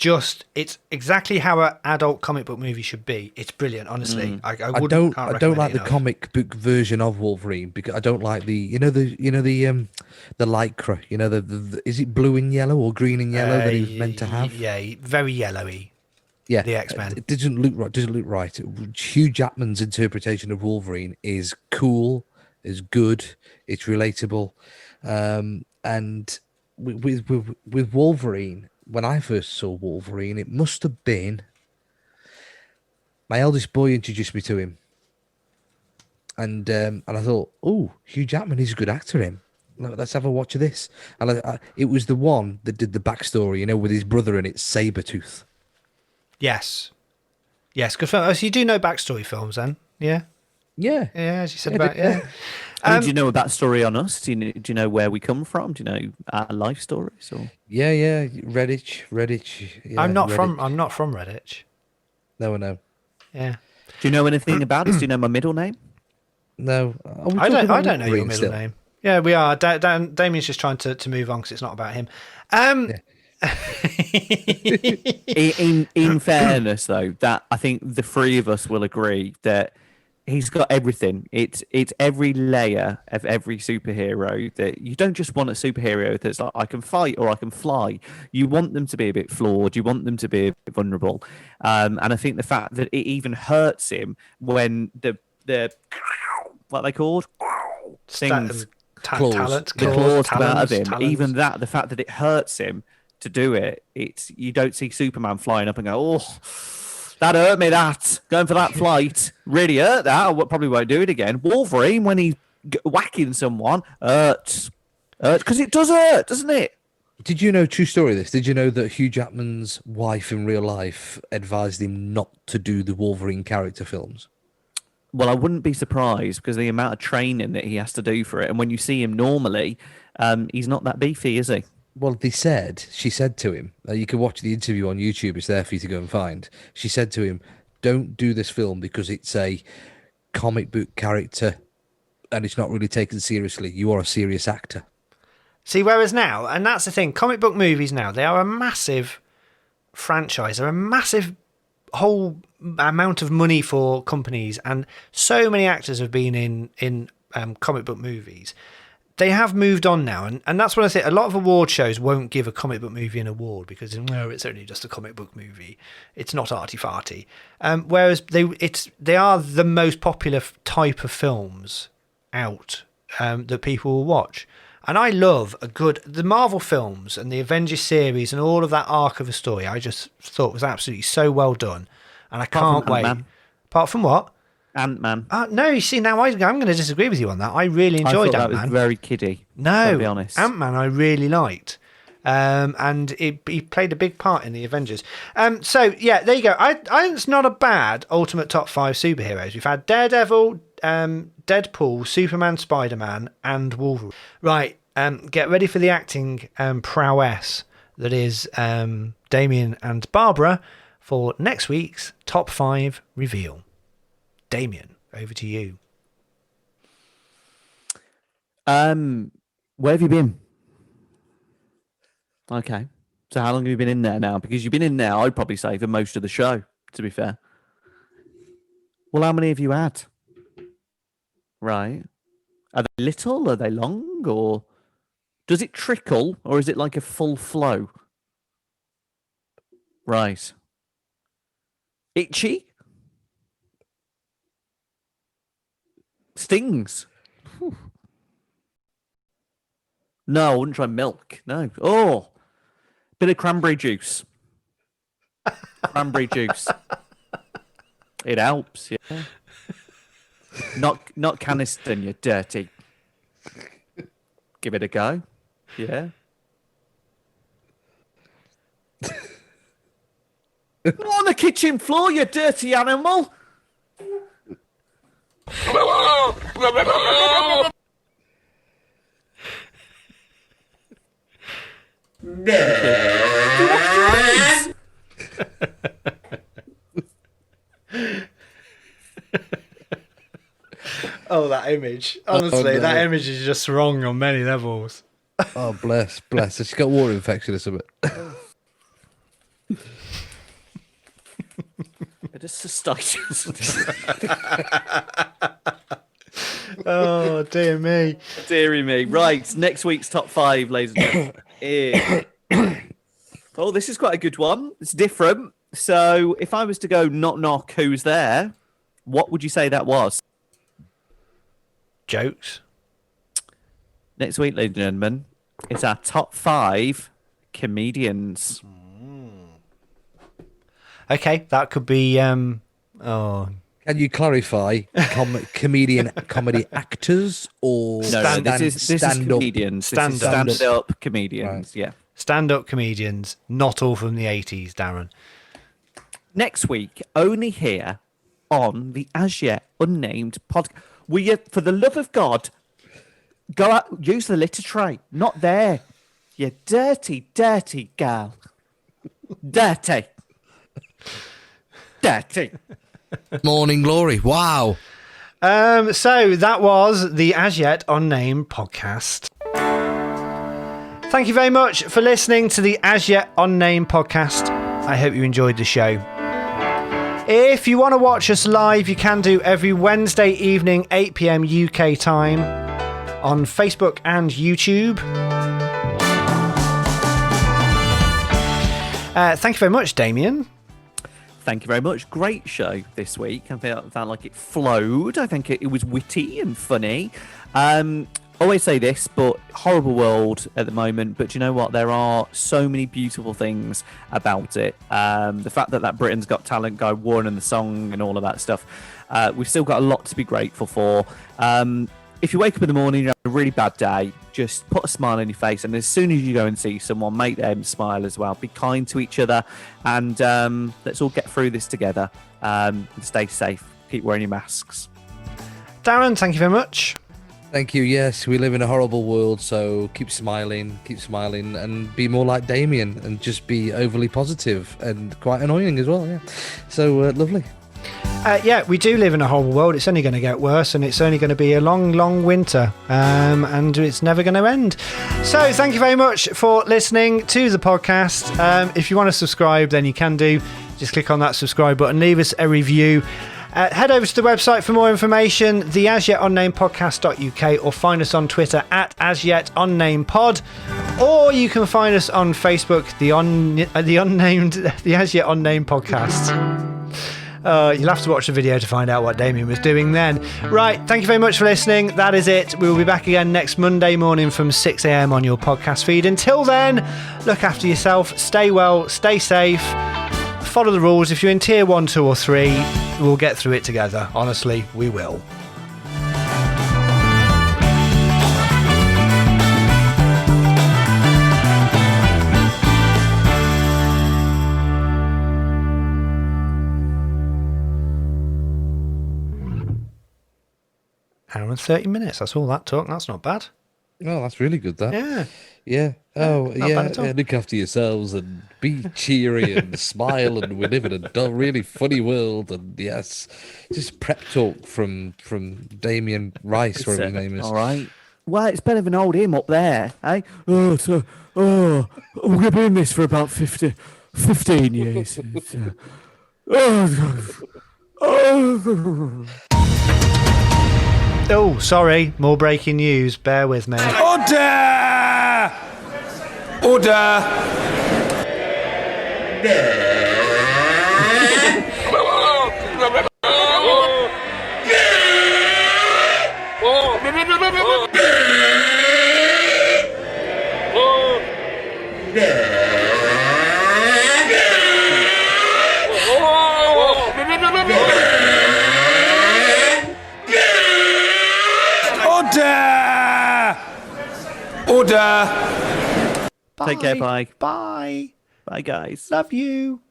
exactly how an adult comic book movie should be. It's brilliant, honestly. I I wouldn't. don't like the comic book version of Wolverine because I don't like the lycra, the is it blue and yellow or green and yellow that he was meant to have? Yeah, very yellowy. Yeah, the X-Men. It doesn't look right. Hugh Jackman's interpretation of Wolverine is cool, is good, it's relatable, and with Wolverine, when I first saw Wolverine, it must have been my eldest boy introduced me to him, and I thought, oh, Hugh Jackman is a good actor. Let's have a watch of this. And it was the one that did the backstory, with his brother, and it's Sabretooth. Yes, good film. Oh, so you do know backstory films, then? Yeah. Yeah, as you said about yeah. Do you know a backstory on us? Do you know where we come from? Do you know our life stories? Or Yeah, Redditch. Yeah, I'm not Redditch. from Redditch. No, I know. Yeah. Do you know anything about us? Do you know my middle name? No, I don't know your Wolverine middle still? name. Yeah, we are. Damien's just trying to move on because it's not about him. In fairness, though, that I think the three of us will agree that he's got everything. It's every layer of every superhero. That you don't just want a superhero that's like, I can fight or I can fly. You want them to be a bit flawed. You want them to be a bit vulnerable. And I think the fact that it even hurts him when the what are they called things talent, the claws come out of him. talents. Even that, the fact that it hurts him to do it, you don't see Superman flying up and go, oh, that hurt me, that. Going for that flight. Really hurt that. I probably won't do it again. Wolverine, when he's whacking someone, hurts. Because it does hurt, doesn't it? Did you know, true story of this, did you know that Hugh Jackman's wife in real life advised him not to do the Wolverine character films? Well, I wouldn't be surprised because the amount of training that he has to do for it. And when you see him normally, he's not that beefy, is he? Well, she said to him, you can watch the interview on YouTube, it's there for you to go and find. She said to him, don't do this film because it's a comic book character and it's not really taken seriously. You are a serious actor. See, whereas now, and that's the thing, comic book movies now, they are a massive franchise. They're a massive whole amount of money for companies, and so many actors have been in comic book movies. They have moved on now, and that's what I say. A lot of award shows won't give a comic book movie an award because it's only just a comic book movie. It's not arty-farty. Whereas they are the most popular type of films out that people will watch. And I love the Marvel films and the Avengers series and all of that arc of a story. I just thought was absolutely so well done, and I can't wait. Ant-Man. Apart from what? Ant-Man. No, you see, now I'm going to disagree with you on that. I really enjoyed Ant-Man. Ant-Man. That was very kiddie. No, to be honest. Ant-Man I really liked. And he played a big part in the Avengers. So, yeah, there you go. I think it's not a bad ultimate top 5 superheroes. We've had Daredevil, Deadpool, Superman, Spider-Man, and Wolverine. Right, get ready for the acting prowess that is Damien and Barbara for next week's top 5 reveal. Damien, over to you. Where have you been? Okay. So how long have you been in there now? Because you've been in there, I'd probably say, for most of the show, to be fair. Well, how many have you had? Right. Are they little? Are they long? Or does it trickle? Or is it like a full flow? Right. Itchy? Stings? Whew. No, I wouldn't try milk. No. Oh, bit of cranberry juice. Cranberry juice. It helps, yeah. Not Caniston, you dirty. Give it a go. Yeah. Not on the kitchen floor, you dirty animal. Oh, that image. Honestly, no. that image is just wrong on many levels. Oh, bless. She's got water infection or something. It is suspicious. Oh, dear me. Deary me. Right, next week's top 5, ladies and gentlemen. Oh, this is quite a good one. It's different. So if I was to go knock knock, who's there? What would you say that was? Jokes. Next week, ladies and gentlemen, it's our top 5 comedians. Okay, that could be. Can you clarify comedy actors or No, this is comedians. Stand-up comedians, right. Yeah. Stand-up comedians, not all from the 80s, Darren. Next week, only here on the as yet unnamed podcast. Will you, for the love of God, go out, use the litter tray. Not there. You dirty, dirty girl. Dirty. Dirty. Morning Glory. Wow. So that was the As Yet Unnamed podcast. Thank you very much for listening to the As Yet Unnamed podcast. I hope you enjoyed the show. If you want to watch us live, you can do every Wednesday evening, 8 p.m. UK time on Facebook and YouTube. Thank you very much, Damien. Thank you very much. Great show this week. I felt like it flowed. I think it was witty and funny. always say this, but horrible world at the moment. But do you know what? There are so many beautiful things about it. The fact that Britain's Got Talent guy won and the song and all of that stuff. We've still got a lot to be grateful for. If you wake up in the morning, you have a really bad day, just put a smile on your face. And as soon as you go and see someone, make them smile as well. Be kind to each other. And let's all get through this together. And stay safe. Keep wearing your masks. Darren, thank you very much. Thank you. Yes, we live in a horrible world, so keep smiling, and be more like Damien, and just be overly positive and quite annoying as well. Yeah, so lovely. Yeah, we do live in a horrible world. It's only going to get worse, and it's only going to be a long, long winter, and it's never going to end. So thank you very much for listening to the podcast. If you want to subscribe, then you can do. Just click on that subscribe button, leave us a review. Head over to the website for more information, the asyetUnnamedpodcast.uk, or find us on Twitter at asyetUnnamedPod, or you can find us on Facebook, the As Yet Unnamed Podcast. You'll have to watch the video to find out what Damien was doing then. Right, thank you very much for listening. That is it. We will be back again next Monday morning from 6 a.m. on your podcast feed. Until then, look after yourself, stay well, stay safe, follow the rules. If you're in tier 1, 2 or 3, we'll get through it together. Honestly, we will. Hour and 30 minutes. That's all that took. That's not bad. Oh, that's really good, that. Yeah. Yeah. Oh, not yeah. bad at all. Look after yourselves and be cheery and smile, and we live in a really funny world. And yes, just prep talk from Damien Rice, whatever his name is. All right. Well, it's better than old him up there, eh? We've been in this for about 15 years. Oh, sorry. More breaking news. Bear with me. Order! Order! Order! Take care, bye. Bye. Bye, guys. Love you.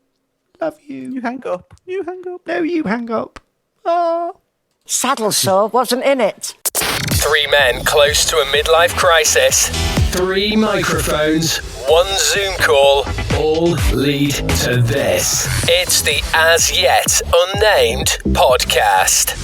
Love you. You hang up. You hang up. No, you hang up. Oh. Saddle saw wasn't in it. 3 men close to a midlife crisis. 3 microphones, 1 Zoom call, all lead to this. It's the As Yet Unnamed Podcast.